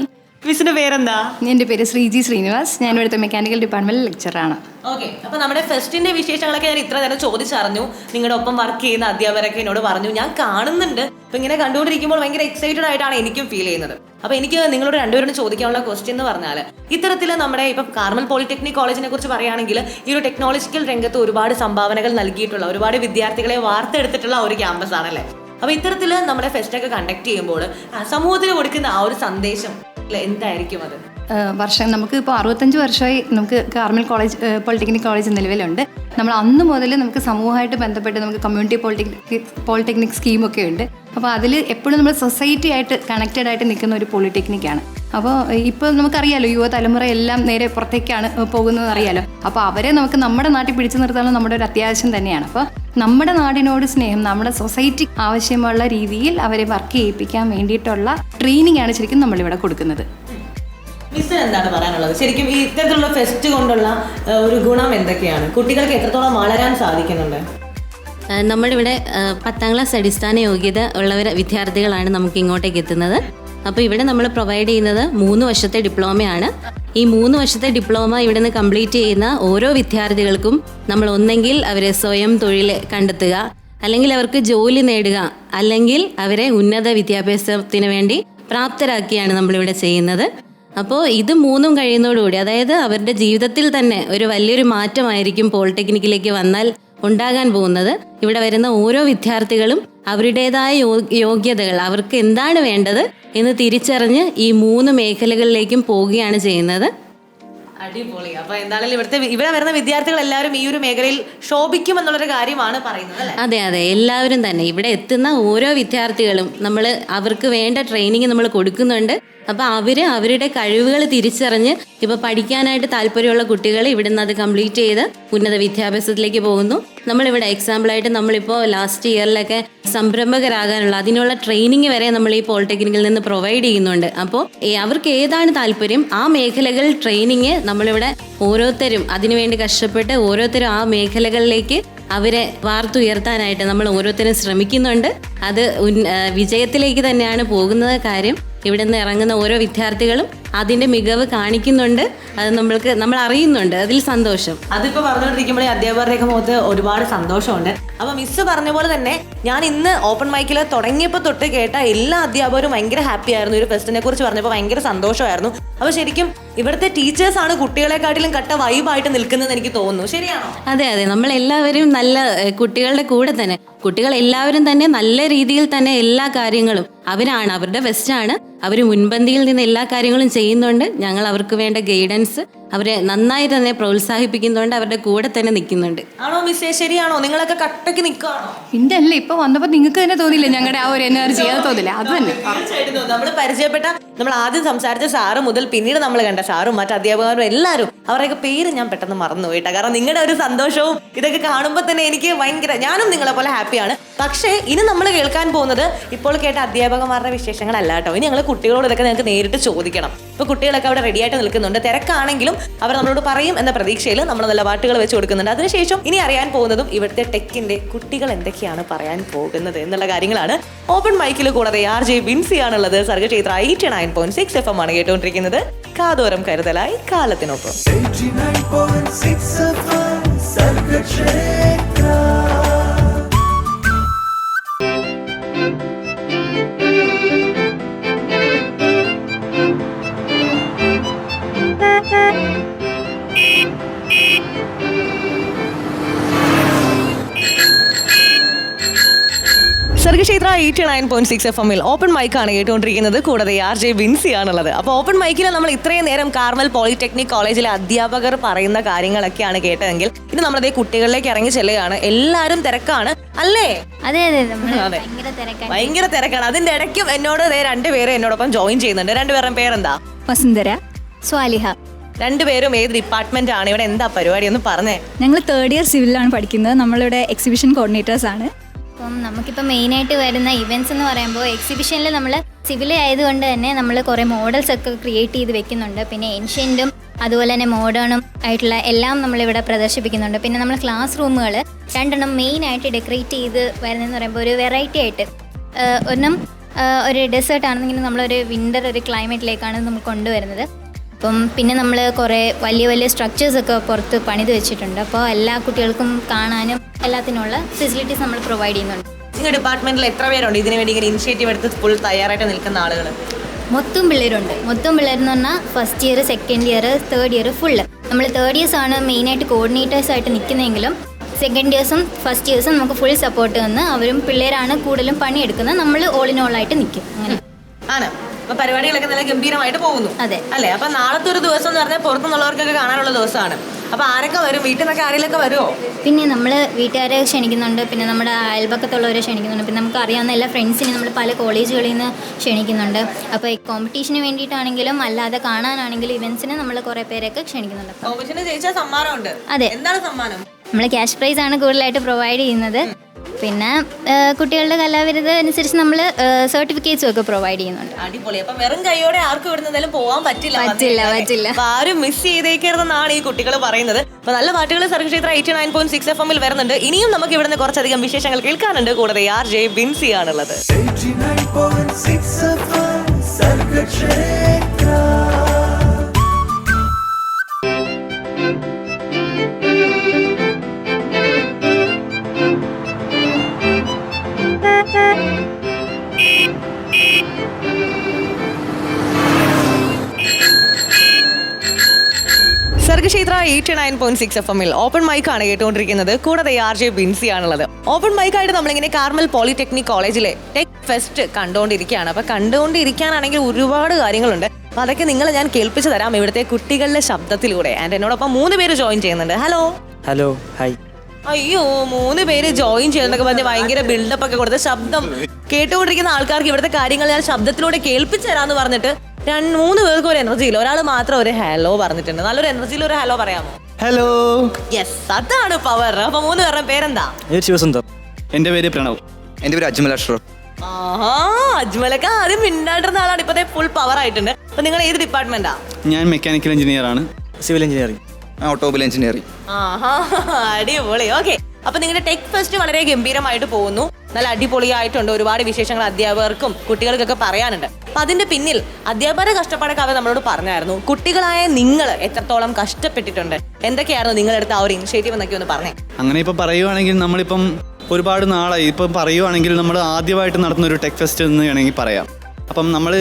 മിസ്സിന്റെ പേരെന്താ? എൻ്റെ പേര് ശ്രീജി ശ്രീനിവാസ്. ഞാൻ ഇവിടുത്തെ മെക്കാനിക്കൽ ഡിപ്പാർട്ട്മെന്റിൽ ലെക്ചറാണ്. ഓക്കെ, അപ്പോൾ നമ്മുടെ ഫെസ്റ്റിന്റെ വിശേഷങ്ങളൊക്കെ ഞാൻ ഇത്ര നേരം ചോദിച്ചറിഞ്ഞു. നിങ്ങളുടെ ഒപ്പം വർക്ക് ചെയ്യുന്ന അധ്യാപകരൊക്കെ എന്നോട് പറഞ്ഞു. ഞാൻ കാണുന്നുണ്ട്. അപ്പോൾ ഇങ്ങനെ കണ്ടുകൊണ്ടിരിക്കുമ്പോൾ ഭയങ്കര എക്സൈറ്റഡ് ആയിട്ടാണ് എനിക്കും ഫീൽ ചെയ്യുന്നത്. അപ്പോൾ എനിക്ക് നിങ്ങളോട് രണ്ടുപേരും ചോദിക്കാനുള്ള ക്വസ്റ്റ്യൻ എന്ന് പറഞ്ഞാൽ, ഇത്തരത്തിൽ നമ്മുടെ ഇപ്പം കാർമൽ പോളിടെക്നിക് കോളേജിനെ കുറിച്ച് പറയുകയാണെങ്കിൽ ഈ ഒരു ടെക്നോളജിക്കൽ രംഗത്ത് ഒരുപാട് സംഭാവനകൾ നൽകിയിട്ടുള്ള, ഒരുപാട് വിദ്യാർത്ഥികളെ വാർത്തെടുത്തിട്ടുള്ള ഒരു ക്യാമ്പസ് ആണല്ലേ. അപ്പോൾ ഇത്തരത്തിൽ നമ്മുടെ ഫെസ്റ്റൊക്കെ കണ്ടക്ട് ചെയ്യുമ്പോൾ സമൂഹത്തിന് കൊടുക്കുന്ന ആ ഒരു സന്ദേശം എന്തായിരിക്കും അത്? നമുക്ക് ഇപ്പോൾ 65 വർഷമായി നമുക്ക് കാർമൽ പോളിടെക്നിക് കോളേജ് നിലവിലുണ്ട്. നമ്മൾ അന്ന് മുതൽ നമുക്ക് സമൂഹമായിട്ട് ബന്ധപ്പെട്ട് നമുക്ക് കമ്മ്യൂണിറ്റി പോളിടെക്നിക് സ്കീമൊക്കെ ഉണ്ട്. അപ്പോൾ അതിൽ എപ്പോഴും നമ്മൾ സൊസൈറ്റി ആയിട്ട് കണക്റ്റഡ് ആയിട്ട് നിൽക്കുന്ന ഒരു പോളിടെക്നിക്കാണ്. അപ്പോൾ ഇപ്പോൾ നമുക്കറിയാലോ, യുവതലമുറ എല്ലാം നേരെ പുറത്തേക്കാണ് പോകുന്നതെന്ന് അറിയാലോ. അപ്പോൾ അവരെ നമുക്ക് നമ്മുടെ നാട്ടിൽ പിടിച്ചു നിർത്താനുള്ള നമ്മുടെ ഒരു അത്യാവശ്യം തന്നെയാണ്. അപ്പോൾ നമ്മുടെ നാടിനോട് സ്നേഹം, നമ്മുടെ സൊസൈറ്റി ആവശ്യമുള്ള രീതിയിൽ അവരെ വർക്ക് ചെയ്യിപ്പിക്കാൻ വേണ്ടിയിട്ടുള്ള ട്രെയിനിങ് ആണ് ശരിക്കും നമ്മളിവിടെ കൊടുക്കുന്നത്. മിസ്സിന് എന്താണ് പറയാനുള്ളത്? ശരിക്കും ഈ ഇത്തരത്തിലുള്ള ഫെസ്റ്റ് കൊണ്ടുള്ള ഒരു ഗുണം എന്തൊക്കെയാണ്? കുട്ടികൾക്ക് എത്രത്തോളം വളരാൻ സാധിക്കുന്നുണ്ട്? നമ്മളിവിടെ 10ാം ക്ലാസ് അടിസ്ഥാന യോഗ്യത വിദ്യാർത്ഥികളാണ് നമുക്ക് ഇങ്ങോട്ടേക്ക് എത്തുന്നത്. അപ്പോൾ ഇവിടെ നമ്മൾ പ്രൊവൈഡ് ചെയ്യുന്നത് 3 വർഷത്തെ ഡിപ്ലോമയാണ്. ഈ 3 വർഷത്തെ ഡിപ്ലോമ ഇവിടെ നിന്ന് കംപ്ലീറ്റ് ചെയ്യുന്ന ഓരോ വിദ്യാർത്ഥികൾക്കും നമ്മൾ ഒന്നെങ്കിൽ അവരെ സ്വയം തൊഴിൽ കണ്ടെത്തുക, അല്ലെങ്കിൽ അവർക്ക് ജോലി നേടുക, അല്ലെങ്കിൽ അവരെ ഉന്നത വിദ്യാഭ്യാസത്തിന് വേണ്ടി പ്രാപ്തരാക്കിയാണ് നമ്മളിവിടെ ചെയ്യുന്നത്. അപ്പോൾ ഇത് 3ഉം കഴിയുന്നതോടുകൂടി, അതായത് അവരുടെ ജീവിതത്തിൽ തന്നെ ഒരു വലിയൊരു മാറ്റമായിരിക്കും പോളിടെക്നിക്കിലേക്ക് വന്നാൽ ഉണ്ടാകാൻ പോകുന്നത്. ഇവിടെ വരുന്ന ഓരോ വിദ്യാർത്ഥികളും അവരുടേതായ യോഗ്യതകൾ, അവർക്ക് എന്താണ് വേണ്ടത് എന്ന് തിരിച്ചറിഞ്ഞ് ഈ 3 മേഖലകളിലേക്കും പോവുകയാണ് ചെയ്യുന്നത്. അടിപൊളി. അപ്പൊ എന്തായാലും ഇവിടെ വരുന്ന വിദ്യാർത്ഥികൾ എല്ലാവരും ഈ ഒരു മേഖലയിൽ ശോഭിക്കും എന്നുള്ളൊരു കാര്യമാണ് പറയുന്നത് അല്ലേ? അതെ അതെ, എല്ലാവരും തന്നെ ഇവിടെ എത്തുന്ന ഓരോ വിദ്യാർത്ഥികളും നമ്മൾ അവർക്ക് വേണ്ട ട്രെയിനിങ് നമ്മൾ കൊടുക്കുന്നുണ്ട്. അപ്പോൾ അവരുടെ കഴിവുകൾ തിരിച്ചറിഞ്ഞ് ഇപ്പോൾ പഠിക്കാനായിട്ട് താല്പര്യമുള്ള കുട്ടികൾ ഇവിടുന്ന് അത് കംപ്ലീറ്റ് ചെയ്ത് ഉന്നത വിദ്യാഭ്യാസത്തിലേക്ക് പോകുന്നു. നമ്മളിവിടെ എക്സാമ്പിളായിട്ട് നമ്മളിപ്പോൾ ലാസ്റ്റ് ഇയറിലൊക്കെ സംരംഭകരാകാനുള്ള അതിനുള്ള ട്രെയിനിങ് വരെ നമ്മൾ ഈ പോളിടെക്നിക്കിൽ നിന്ന് പ്രൊവൈഡ് ചെയ്യുന്നുണ്ട്. അപ്പോൾ അവർക്ക് ഏതാണ് താല്പര്യം ആ മേഖലകൾ ട്രെയിനിങ് നമ്മളിവിടെ ഓരോരുത്തരും അതിനുവേണ്ടി കഷ്ടപ്പെട്ട് ഓരോരുത്തരും ആ മേഖലകളിലേക്ക് അവരെ വാർത്തുയർത്താനായിട്ട് നമ്മൾ ഓരോരുത്തരും ശ്രമിക്കുന്നുണ്ട്. അത് വിജയത്തിലേക്ക് തന്നെയാണ് പോകുന്നത്. കാര്യം ഇവിടെ നിന്ന് ഇറങ്ങുന്ന ഓരോ വിദ്യാർത്ഥികളും അതിന്റെ മികവ് കാണിക്കുന്നുണ്ട്. അത് നമ്മൾ അറിയുന്നുണ്ട്. അതിൽ സന്തോഷം. അതിപ്പോ പറഞ്ഞുകൊണ്ടിരിക്കുമ്പോഴേ അധ്യാപകരുടെയൊക്കെ മുഖത്ത് ഒരുപാട് സന്തോഷമുണ്ട്. അപ്പൊ മിസ് പറഞ്ഞ പോലെ തന്നെ ഞാൻ ഇന്ന് ഓപ്പൺ മൈക്കിൽ തുടങ്ങിയപ്പോൾ തൊട്ട് കേട്ട എല്ലാ അധ്യാപകരും ഭയങ്കര ഹാപ്പി ആയിരുന്നു. ഈ ഒരു ഫെസ്റ്റിനെ കുറിച്ച് പറഞ്ഞപ്പോൾ ഭയങ്കര സന്തോഷമായിരുന്നു. അപ്പൊ ശരിക്കും ഇവിടുത്തെ ടീച്ചേഴ്സാണ് കുട്ടികളെക്കാട്ടിലും കട്ട വൈബായിട്ട് നിൽക്കുന്നത് എനിക്ക് തോന്നുന്നു. ശരിയാണോ? അതെ അതെ, നമ്മളെല്ലാവരും നല്ല കുട്ടികളുടെ കൂടെ തന്നെ കുട്ടികൾ എല്ലാവരും തന്നെ നല്ല രീതിയിൽ തന്നെ എല്ലാ കാര്യങ്ങളും അവരുടെ ബെസ്റ്റാണ്. അവർ മുൻപന്തിയിൽ നിന്ന് എല്ലാ കാര്യങ്ങളും ചെയ്യുന്നുണ്ട്. ഞങ്ങൾ അവർക്ക് വേണ്ട ഗൈഡൻസ് അവരെ നന്നായി തന്നെ പ്രോത്സാഹിപ്പിക്കുന്നുണ്ട്. അവരുടെ കൂടെ തന്നെ നിൽക്കുന്നുണ്ട്. ആണോ മിസ്സേ? ശരിയാണോ? നിങ്ങളൊക്കെ കട്ടക്ക് നിൽക്കുകയാണോ? പിന്നെ അല്ലേ ഇപ്പൊ വന്നപ്പോ നിങ്ങൾക്ക് തന്നെ തോന്നില്ല ഞങ്ങളുടെ ആ ഒരു എനർജി? അത് തോന്നില്ല? അത് തന്നെ നമ്മൾ പരിചയപ്പെട്ട നമ്മൾ ആദ്യം സംസാരിച്ച സാറ് മുതൽ പിന്നീട് നമ്മൾ കണ്ട സാറും മറ്റു അധ്യാപകരും എല്ലാവരും അവരുടെയൊക്കെ പേര് ഞാൻ പെട്ടെന്ന് മറന്നുപോയിട്ടാ. കാരണം നിങ്ങളുടെ ഒരു സന്തോഷവും ഇതൊക്കെ കാണുമ്പോൾ തന്നെ എനിക്ക് ഭയങ്കര, ഞാനും നിങ്ങളെ പോലെ ഹാപ്പിയാണ്. പക്ഷേ ഇനി നമ്മൾ കേൾക്കാൻ പോകുന്നത് ഇപ്പോൾ കേട്ട അധ്യാപകന്മാരുടെ വിശേഷങ്ങളല്ല കേട്ടോ. ഇനി ഞങ്ങൾ കുട്ടികളോട് ഇതൊക്കെ നിങ്ങൾക്ക് നേരിട്ട് ചോദിക്കണം. ഇപ്പൊ കുട്ടികളൊക്കെ അവിടെ റെഡി ആയിട്ട് നിൽക്കുന്നുണ്ട്. തിരക്കാണെങ്കിലും അവർ നമ്മളോട് പറയും എന്ന പ്രതീക്ഷയിൽ നമ്മൾ നല്ല പാട്ടുകൾ വെച്ച് കൊടുക്കുന്നുണ്ട്. അതിനുശേഷം ഇനി അറിയാൻ പോകുന്നതും ഇവിടുത്തെ ടെക്കിന്റെ കുട്ടികൾ എന്തൊക്കെയാണ് പറയാൻ പോകുന്നത് എന്നുള്ള കാര്യങ്ങളാണ്. ഓപ്പൺ മൈക്കിൽ കൂടാതെ RJ ബിൻസി ആണുള്ളത്. സർഗക്ഷേത്ര 89.6 FM ആണ് കേട്ടുകൊണ്ടിരിക്കുന്നത്. കാതോരം കരുതലായി കാലത്തിനൊപ്പം. 89.6 FM Sargakshetra. Sargakshetra 89.6 FM open മൈക്കാണ് കേട്ടുകൊണ്ടിരിക്കുന്നത്. കൂടാതെ RJ ബിൻസി ആണുള്ളത്. അപ്പോൾ ഓപ്പൺ മൈക്കിൽ നമ്മൾ ഇത്രയും നേരം കാർമൽ പോളിടെക്നിക് കോളേജിലെ അധ്യാപകർ പറയുന്ന കാര്യങ്ങളൊക്കെയാണ് കേട്ടതെങ്കിൽ ഇനി നമ്മളതേ കുട്ടികളിലേക്ക് ഇറങ്ങി ചെല്ലുകയാണ്. എല്ലാവരും തിരക്കാണ് അല്ലേ? അതെ അതെ അതെ, ഭയങ്കര തിരക്കാണ്. അതിന്റെ ഇടയ്ക്കും എന്നോട് രണ്ടുപേരെ എന്നോടൊപ്പം ജോയിൻ ചെയ്യുന്നുണ്ട്. രണ്ടുപേരുടെ പേരെന്താ? വസുന്ധര, സ്വാലിഹ. രണ്ടുപേരും ഏത് ഡിപ്പാർട്ട്മെന്റ് ആണ്? ഇവിടെ എന്താ പരിപാടി ഒന്ന് പറഞ്ഞേ. ഞങ്ങൾ 3rd ഇയർ സിവിലാണ് പഠിക്കുന്നത്. നമ്മളിവിടെ എക്സിബിഷൻ കോർഡിനേറ്റേഴ്സ് ആണ്. അപ്പം നമുക്കിപ്പോൾ മെയിനായിട്ട് വരുന്ന ഇവൻറ്റ്സ് എന്ന് പറയുമ്പോൾ എക്സിബിഷനിൽ നമ്മൾ സിവിൽ ആയതുകൊണ്ട് തന്നെ നമ്മൾ കുറേ മോഡൽസ് ഒക്കെ ക്രിയേറ്റ് ചെയ്ത് വെക്കുന്നുണ്ട്. പിന്നെ ഏൻഷ്യൻറ്റും അതുപോലെ തന്നെ മോഡേണും ആയിട്ടുള്ള എല്ലാം നമ്മളിവിടെ പ്രദർശിപ്പിക്കുന്നുണ്ട്. പിന്നെ നമ്മൾ ക്ലാസ് റൂമുകൾ 2 മെയിനായിട്ട് ഡെക്കറേറ്റ് ചെയ്ത് വരുന്നതെന്ന് പറയുമ്പോൾ ഒരു വെറൈറ്റി ആയിട്ട് ഒന്നും ഒരു ഡെസേർട്ട് ആണെന്നെങ്കിലും നമ്മളൊരു വിൻ്റർ ഒരു ക്ലൈമറ്റിലേക്കാണ് നമ്മൾ കൊണ്ടുവരുന്നത്. അപ്പം പിന്നെ നമ്മൾ കുറേ വലിയ വലിയ സ്ട്രക്ചേഴ്സൊക്കെ പുറത്ത് പണിത് വെച്ചിട്ടുണ്ട്. അപ്പോൾ എല്ലാ കുട്ടികൾക്കും കാണാനും എല്ലാത്തിനുള്ള ഫെസിലിറ്റീസ് നമ്മൾ പ്രൊവൈഡ് ചെയ്യുന്നുണ്ട്. നിങ്ങളുടെ ഡിപ്പാർട്ട്മെന്റിൽ എത്ര പേരുണ്ട് ഇതിനു വേണ്ടി ഇങ്ങനെ ഇനിഷ്യേറ്റീവ് എടുത്ത് ഫുൾ തയ്യാറായിട്ട് നിൽക്കുന്ന ആളുകൾ? മൊത്തം പിള്ളേരുണ്ട്. മൊത്തം പിള്ളേരെന്ന് പറഞ്ഞാൽ 1st year, 2nd year, 3rd year full. നമ്മൾ 3rd ഇയേഴ്സാണ് മെയിനായിട്ട് കോർഡിനേറ്റേഴ്സായിട്ട് നിൽക്കുന്നതെങ്കിലും 2nd ഇയേഴ്സും 1st ഇയേഴ്സും നമുക്ക് ഫുൾ സപ്പോർട്ട് തന്ന് അവരും പിള്ളേരാണ് കൂടുതലും പണിയെടുക്കുന്നത്. നമ്മൾ ഓൾ ഇൻ ഓൾ ആയിട്ട് നിൽക്കും. അങ്ങനെ ആണ്. അപ്പൊ പരിപാടികളൊക്കെ നല്ല ഗംഭീരമായിട്ട് പോകുന്നു. അതെ അല്ലേ? അപ്പൊ നാളത്തെ ഒരു ദിവസം എന്ന് പറഞ്ഞാൽ പുറത്തുനിന്നുള്ളവർക്കൊക്കെ കാണാനുള്ള ദിവസമാണ്. അപ്പൊ ആരൊക്കെ വരും? വീട്ടിൽ നിന്നൊക്കെ ആരെങ്കിലൊക്കെ വരുമോ? പിന്നെ നമ്മൾ വീട്ടുകാരെ ക്ഷണിക്കുന്നുണ്ട്. പിന്നെ നമ്മുടെ അയൽപക്കത്തുള്ളവരെ ക്ഷണിക്കുന്നുണ്ട്. പിന്നെ നമുക്ക് അറിയാവുന്ന എല്ലാ ഫ്രണ്ട്സിനെ നമ്മൾ പല കോളേജുകളിൽ നിന്ന് ക്ഷണിക്കുന്നുണ്ട്. അപ്പോൾ ഈ കോമ്പറ്റീഷന് വേണ്ടിയിട്ടാണെങ്കിലും അല്ലാതെ കാണാനാണെങ്കിലും ഇവൻറ്റ്സിന് നമ്മൾ കുറേ പേരൊക്കെ ക്ഷണിക്കുന്നുണ്ട്. കോമ്പറ്റീഷന് ജയിച്ചാൽ സമ്മാനമുണ്ട്. അതെ. എന്താണ് സമ്മാനം? നമ്മൾ ക്യാഷ് പ്രൈസ് ആണ് കൂടുതലായിട്ട് പ്രൊവൈഡ് ചെയ്യുന്നത്. പിന്നെ കുട്ടികളുടെ കലാവിരുദ്ധ അനുസരിച്ച് നമ്മൾ സർട്ടിഫിക്കറ്റ്സും ഒക്കെ പ്രൊവൈഡ് ചെയ്യുന്നുണ്ട്. അടിപൊളി. അപ്പൊ വെറും കൈയോടെ ആർക്കും ഇവിടെ നിന്നാലും പോകാൻ പറ്റില്ല. അപ്പൊ ആരും മിസ് ചെയ്തേക്കരുതെന്നാണ് ഈ കുട്ടികൾ പറയുന്നത്. അപ്പൊ നല്ല പാട്ടുകൾ സർഗക്ഷേത്ര 89.6 FM വരുന്നുണ്ട്. ഇനിയും നമുക്ക് ഇവിടുന്ന് കുറച്ചധികം വിശേഷങ്ങൾ കേൾക്കാനുണ്ട്. കൂടാതെ RJ ബിൻസി ആണുള്ളത്. 89.6 FM Sargakshetra. Sargakshetra 89.6 FM open മൈക്കാണ് കേട്ടുകൊണ്ടിരിക്കുന്നത്. കൂടെ RJ ബിൻസി ആണുള്ളത്. ഓപ്പൺ മൈക്കായിട്ട് നമ്മളിങ്ങനെ കാർമൽ പോളിടെക്നിക് കോളേജിലെ ടെക് ഫെസ്റ്റ് കണ്ടുകൊണ്ടിരിക്കുകയാണ്. അപ്പൊ കണ്ടുകൊണ്ടിരിക്കാനാണെങ്കിൽ ഒരുപാട് കാര്യങ്ങളുണ്ട്. അപ്പൊ അതൊക്കെ ഞാൻ കേൾപ്പിച്ചു തരാം ഇവിടുത്തെ കുട്ടികളുടെ ശബ്ദത്തിലൂടെ. ആൻഡ് എന്നോടൊപ്പം 3 പേര് ജോയിൻ ചെയ്യുന്നുണ്ട്. Hello hi. അയ്യോ, 3 പേര് ജോയിൻ ചെയ്യുന്നതൊക്കെ പറഞ്ഞ് ഭയങ്കര ബിൽഡപ്പ് ഒക്കെ കൊടുത്ത് ശബ്ദം കേട്ടുകൊണ്ടിരിക്കുന്ന ആൾക്കാർക്ക് ഇവിടുത്തെ കാര്യങ്ങൾ ഞാൻ ശബ്ദത്തിലൂടെ കേൾപ്പിച്ചു തരാന്ന് പറഞ്ഞിട്ട് 3 പേർക്ക് ഒരു എനർജി ഇല്ല. ഒരാൾ മാത്രം ഒരു ഹലോ പറഞ്ഞിട്ടുണ്ട്. നല്ലൊരു എനർജിയിൽ ഒരു ഹലോ പറയാമോ? ഹലോ. യെസ്, അതാണ് പവർ. അപ്പൊ 3 പേരുടെ പേരെന്താ? ശിവസുന്ദർ. എൻ്റെ പേര് പ്രണവ്. എൻ്റെ പേര് അജ്മൽ അഷ്റഫ്. ആഹാ, അജ്മലൊക്കെ ആദ്യം മിണ്ടാണ്ടിരുന്ന ആളാണ്, ഇപ്പത്തെ ഫുൾ പവർ ആയിട്ടുണ്ട്. അപ്പൊ നിങ്ങൾ ഏത് ഡിപ്പാർട്ട്മെന്റാ? ഞാൻ മെക്കാനിക്കൽ എഞ്ചിനീയർ ആണ്. Civil engineering. Automobile engineering. ആഹാ, അടിപൊളി. ഓക്കെ, അപ്പൊ നിങ്ങളുടെ ടെക് ഫെസ്റ്റ് വളരെ ഗംഭീരമായിട്ട് പോകുന്നു. നല്ല അടിപൊളിയായിട്ടുണ്ട്. ഒരുപാട് വിശേഷങ്ങൾ അധ്യാപകർക്കും കുട്ടികൾക്കൊക്കെ പറയാനുണ്ട്. അപ്പൊ അതിന്റെ പിന്നിൽ അധ്യാപകരുടെ കഷ്ടപ്പാടൊക്കെ അവർ നമ്മളോട് പറഞ്ഞായിരുന്നു. കുട്ടികളായ നിങ്ങൾ എത്രത്തോളം കഷ്ടപ്പെട്ടിട്ടുണ്ട്, എന്തൊക്കെയായിരുന്നു നിങ്ങളെടുത്ത ആ ഒരു ഇനിഷ്യേറ്റീവ് എന്നൊക്കെ ഒന്ന് പറഞ്ഞേ. അങ്ങനെ ഇപ്പം പറയുവാണെങ്കിൽ നമ്മളിപ്പം ഒരുപാട് നാളായി ഇപ്പം പറയുവാണെങ്കിൽ നമ്മൾ ആദ്യമായിട്ട് നടത്തുന്ന ഒരു ടെക് ഫെസ്റ്റ് എന്ന് വേണമെങ്കിൽ പറയാം. അപ്പം നമ്മൾ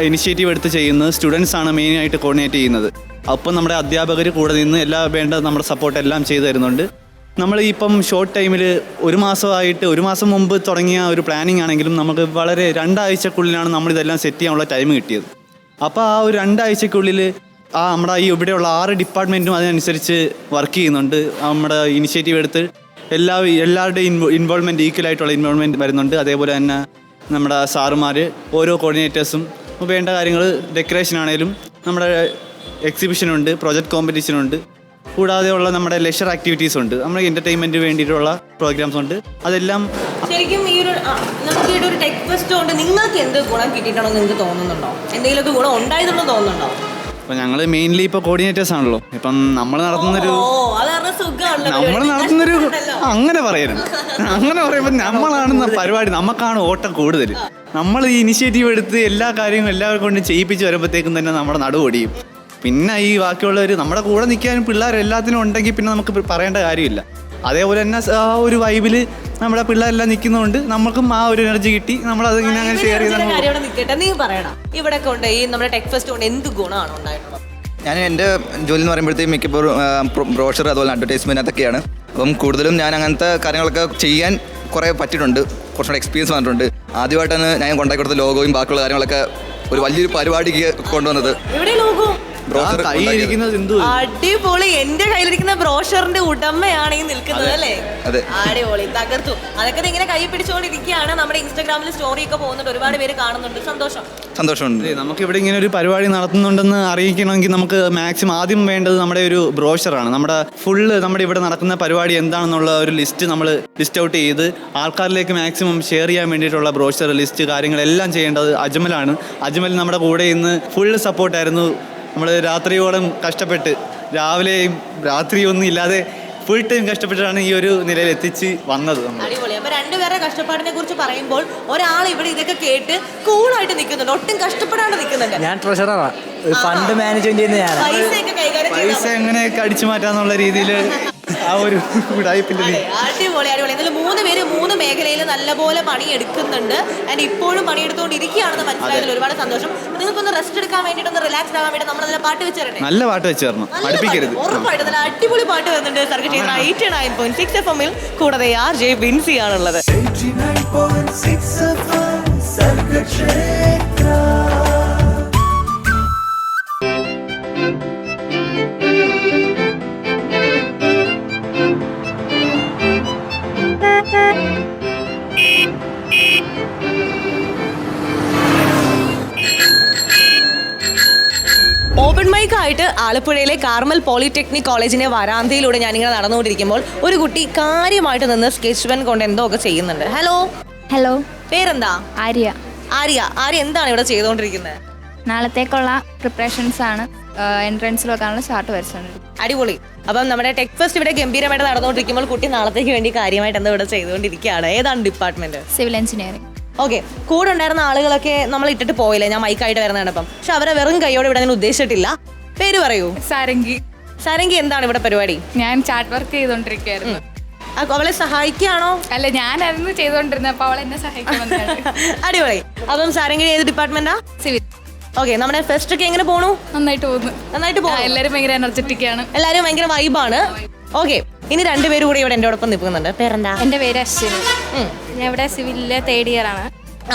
ഇനിഷ്യേറ്റീവ് എടുത്ത് ചെയ്യുന്നത് സ്റ്റുഡൻസ് ആണ് മെയിനായിട്ട് കോർഡിനേറ്റ് ചെയ്യുന്നത്. അപ്പം നമ്മുടെ അധ്യാപകർ കൂടെ നിന്ന് വേണ്ട നമ്മുടെ സപ്പോർട്ട് എല്ലാം ചെയ്തു തരുന്നുണ്ട്. നമ്മൾ ഇപ്പം ഷോർട്ട് ടൈമിൽ ഒരു മാസം മുമ്പ് തുടങ്ങിയ ഒരു പ്ലാനിങ് ആണെങ്കിലും നമുക്ക് വളരെ 2 ആഴ്ചക്കുള്ളിലാണ് നമ്മളിതെല്ലാം സെറ്റ് ചെയ്യാനുള്ള ടൈം കിട്ടിയത്. അപ്പോൾ ആ ഒരു 2 ആഴ്ചക്കുള്ളിൽ നമ്മുടെ ഇവിടെയുള്ള 6 ഡിപ്പാർട്ട്മെൻറ്റും അതിനനുസരിച്ച് വർക്ക് ചെയ്യുന്നുണ്ട്. നമ്മുടെ ഇനിഷ്യേറ്റീവ് എടുത്ത് എല്ലാവരുടെയും ഇൻവോൾവ്മെൻറ്റ് ഈക്വലായിട്ടുള്ള ഇൻവോൾവ്മെൻറ്റ് വരുന്നുണ്ട്. അതേപോലെ തന്നെ നമ്മുടെ സാറുമാർ, ഓരോ കോർഡിനേറ്റേഴ്സും വേണ്ട കാര്യങ്ങൾ, ഡെക്കറേഷൻ ആണെങ്കിലും നമ്മുടെ എക്സിബിഷനുണ്ട്, പ്രൊജക്ട് കോമ്പറ്റീഷനുണ്ട്, കൂടാതെയുള്ള നമ്മുടെ ലെഷർ ആക്ടിവിറ്റീസ് ഉണ്ട്, നമ്മുടെ എൻ്റർടൈൻമെൻറ്റിന് വേണ്ടിയിട്ടുള്ള പ്രോഗ്രാംസ് ഉണ്ട്. അതെല്ലാം ശരിക്കും നമുക്ക് ഈ ഒരു ടെക് ഫെസ്റ്റ് കൊണ്ട് നിങ്ങൾക്ക് എന്ത് ഗുണം കിട്ടിയിട്ടുണ്ടോ നിങ്ങൾക്ക് തോന്നുന്നുണ്ടോ? എന്തെങ്കിലുമൊക്കെ ഗുണം ഉണ്ടായതെന്ന് തോന്നുന്നുണ്ടോ? അപ്പം ഞങ്ങൾ മെയിൻലി ഇപ്പോൾ കോർഡിനേറ്റേഴ്സ് ആണല്ലോ. ഇപ്പം നമ്മൾ നടത്തുന്നൊരു അങ്ങനെ പറയരുത്. അങ്ങനെ പറയുമ്പോൾ നമ്മളാണ് പരിപാടി, നമുക്കാണ് ഓട്ടം കൂടുതൽ. നമ്മൾ ഈ ഇനിഷ്യേറ്റീവ് എടുത്ത് എല്ലാ കാര്യങ്ങളും എല്ലാവർക്കും കൊണ്ട് ചെയ്യിപ്പിച്ച് വരുമ്പോഴത്തേക്കും തന്നെ നമ്മുടെ നടുവൊടിയും. പിന്നെ ഈ ബാക്കിയുള്ളവർ നമ്മുടെ കൂടെ നിൽക്കാനും പിള്ളേർ എല്ലാത്തിനും ഉണ്ടെങ്കിൽ പിന്നെ നമുക്ക് പറയേണ്ട കാര്യമില്ല. അതേപോലെ തന്നെ ആ ഒരു വൈബിൽ നമ്മുടെ പിള്ളേരെല്ലാം നിൽക്കുന്നതുകൊണ്ട് നമുക്കും ആ ഒരു എനർജി കിട്ടി. നമ്മളതിങ്ങനെ അങ്ങനെ ഷെയർ ചെയ്ത് നീ പറയണം ഇവിടെ കൊണ്ട് ഈ നമ്മുടെ ടെക് ഫെസ്റ്റ് കൊണ്ട് എന്ത് ഗുണമാണ് ഉണ്ടായിട്ടുള്ളത്? ഞാൻ എൻ്റെ ജോലി എന്ന് പറയുമ്പോഴത്തേക്കും മിക്കപ്പോഴും ബ്രോഷർ അതുപോലെ അഡ്വർടൈസ്മെൻറ്റ് അതൊക്കെയാണ്. അപ്പം കൂടുതലും ഞാൻ അങ്ങനത്തെ കാര്യങ്ങളൊക്കെ ചെയ്യാൻ കുറേ പറ്റിയിട്ടുണ്ട്. കുറച്ചുകൂടെ എക്സ്പീരിയൻസ് വന്നിട്ടുണ്ട്. ആദ്യമായിട്ടാണ് ഞാൻ കൊണ്ടാക്കി കൊടുത്ത ലോഗോയും ബാക്കിയുള്ള കാര്യങ്ങളൊക്കെ ഒരു വലിയൊരു പരിപാടിക്ക് കൊണ്ടുവന്നത്. അടിപൊളി. എന്റെ കയ്യിലിരിക്കുന്ന ബ്രോഷറിന്റെ ഉടമയാണ് ഈ നിൽക്കുന്നത് അല്ലേ? അടിപൊളി, തകർത്തു. അതൊക്കെ ഇങ്ങനെ കൈ പിടിച്ചുകൊണ്ടിരിക്കുകയാണ്. നമ്മുടെ ഇൻസ്റ്റാഗ്രാമിൽ സ്റ്റോറി ഒക്കെ പോകുന്നുണ്ട്, ഒരുപാട് പേര് കാണുന്നുണ്ട്. സന്തോഷമുണ്ട്. നമുക്ക് ഇവിടെ ഇങ്ങനെ ഒരു പരിപാടി നടത്തുന്നുണ്ടെന്ന് അറിയിക്കണമെങ്കിൽ നമുക്ക് മാക്സിമം ആദ്യം വേണ്ടത് നമ്മുടെ ഒരു ബ്രോഷറാണ്. നമ്മുടെ നമ്മുടെ ഇവിടെ നടക്കുന്ന പരിപാടി എന്താണെന്നുള്ള ഒരു ലിസ്റ്റ് നമ്മൾ ലിസ്റ്റ് ഔട്ട് ചെയ്ത് ആൾക്കാരിലേക്ക് മാക്സിമം ഷെയർ ചെയ്യാൻ വേണ്ടിയിട്ടുള്ള ബ്രോഷർ ലിസ്റ്റ് കാര്യങ്ങളെല്ലാം ചെയ്യേണ്ടത് അജ്മലാണ്. അജ്മൽ നമ്മുടെ കൂടെ ഇന്ന് ഫുള്ള് സപ്പോർട്ടായിരുന്നു. നമ്മൾ രാത്രിയോളം കഷ്ടപ്പെട്ട്, രാവിലെയും രാത്രിയൊന്നും ഇല്ലാതെ ഫുൾ ടൈം കഷ്ടപ്പെട്ടിട്ടാണ് ഈ ഒരു നിലയിൽ എത്തിച്ച് വന്നത്. അടിപൊളി. അപ്പൊ 2 പേരുടെ കഷ്ടപ്പാടിനെ കുറിച്ച് പറയുമ്പോൾ ഒരാൾ ഇവിടെ ഇതൊക്കെ കേട്ട് കൂളായിട്ട് നിൽക്കുന്നുണ്ട്, ഒട്ടും കഷ്ടപ്പെടാണ്ട് നിൽക്കുന്നുണ്ട്. ഞാൻ ട്രഷററാണ്, ഫണ്ട് മാനേജ്മെന്റ് ചെയ്യുന്ന ഞാൻ. പൈസ എങ്ങനെയൊക്കെ അടിച്ചു മാറ്റാന്നുള്ള രീതിയിൽ ആ ഒരു അടിപൊളി അടിപൊളി. എന്നാലും 3 പേര് 3 മേഖലയിൽ നല്ലപോലെ പണിയെടുക്കുന്നുണ്ട്. ആൻഡ് ഇപ്പോഴും പണിയെടുത്തുകൊണ്ടിരിക്കുകയാണെന്ന് മനസ്സിലായതിൽ ഒരുപാട് സന്തോഷം. നിങ്ങൾക്കൊന്ന് റെസ്റ്റ് എടുക്കാൻ വേണ്ടിയിട്ട്, റിലാക്സ് ആകാൻ വേണ്ടി നമ്മൾ പാട്ട് വെച്ച് തരട്ടെ? നല്ല പാട്ട് വെച്ച് തരണം, അടുപ്പിക്കരുത്. ഉറപ്പായിട്ട് നല്ല അടിപൊളി പാട്ട് വരുന്നുണ്ട്. സർഗക്ഷേത്ര 89.6 FM കൂടാതെ RJ ബിൻസി ആണുള്ളത്. 89.6 FM സർഗക്ഷേത്ര. ഓപ്പൺ മൈക്കായിട്ട് ആലപ്പുഴയിലെ കാർമൽ പോളിടെക്നിക് കോളേജിന്റെ വരാന്തയിലൂടെ ഞാനിങ്ങനെ നടന്നുകൊണ്ടിരിക്കുമ്പോൾ ഒരു കുട്ടി കാര്യമായിട്ട് നിന്ന് സ്കെച്ച് പെൻ കൊണ്ട് എന്തോ ഒക്കെ ചെയ്യുന്നുണ്ട്. ഹലോ, പേരെന്താ? ആര്യ. ആര്യ എന്താണ് ഇവിടെ ചെയ്തുകൊണ്ടിരിക്കുന്നത്? നാളത്തേക്കുള്ള പ്രിപ്പറേഷൻസ് ആണ്. എൻട്രൻസിൽ വെക്കാനുള്ള ചാർട്ട് വരച്ചിട്ടുണ്ട്. അടിപൊളി. അപ്പം നമ്മുടെ ടെക് ഫെസ്റ്റ് ഇവിടെ ഗംഭീരമായിട്ട് നടന്നുകൊണ്ടിരിക്കുമ്പോൾ കുട്ടി നാളത്തേക്ക് വേണ്ടി കാര്യമായിട്ട് എന്താ ഇവിടെ ചെയ്തുകൊണ്ടിരിക്കുകയാണ്. ഏതാണ് ഡിപ്പാർട്ട്മെന്റ്? Civil engineering. ഓക്കെ, കൂടെ ഉണ്ടായിരുന്ന ആളുകളൊക്കെ നമ്മൾ ഇട്ടിട്ട് പോയില്ലേ, ഞാൻ മൈക്കായിട്ട് വരുന്നതാണ്. അപ്പം പക്ഷെ അവരെ വെറും കൈയോടെ ഇവിടെ ഞാൻ ഉദ്ദേശിച്ചിട്ടില്ല. പേര് പറയൂ. സാരംഗി. എന്താണ് ഇവിടെ പരിപാടി? ഞാൻ ചാർട്ട് വർക്ക് ചെയ്തോണ്ടിരിക്കുകയായിരുന്നു. അവളെ സഹായിക്കുകയാണോ? അല്ല, ഞാനായിരുന്നു ചെയ്തോണ്ടിരുന്നത്, അപ്പൊ അവൾ എന്നെ സഹായിക്കാൻ. അടിപൊളി. അപ്പം സാരംഗി ഏത് ഡിപ്പാർട്ട്മെന്റാ? ഓക്കെ, നമ്മുടെ ഫെസ്റ്റ് ഒക്കെ എങ്ങനെ പോണു? നന്നായിട്ട് പോകുന്നു. നന്നായിട്ട് പോകും. എല്ലാവരും ഭയങ്കര എനർജറ്റിക് ആണ്. എല്ലാരും ഭയങ്കര വൈബാണ്. ഓക്കെ, ഇനി രണ്ടുപേരും കൂടി ഇവിടെ എൻ്റെ ഒപ്പം നിൽക്കുന്നുണ്ട്. പേരെന്താ? എൻ്റെ പേര് അശ്വിനി. ഞാൻ ഇവിടെ സിവിലിലെ 3rd ഇയർ ആണ്.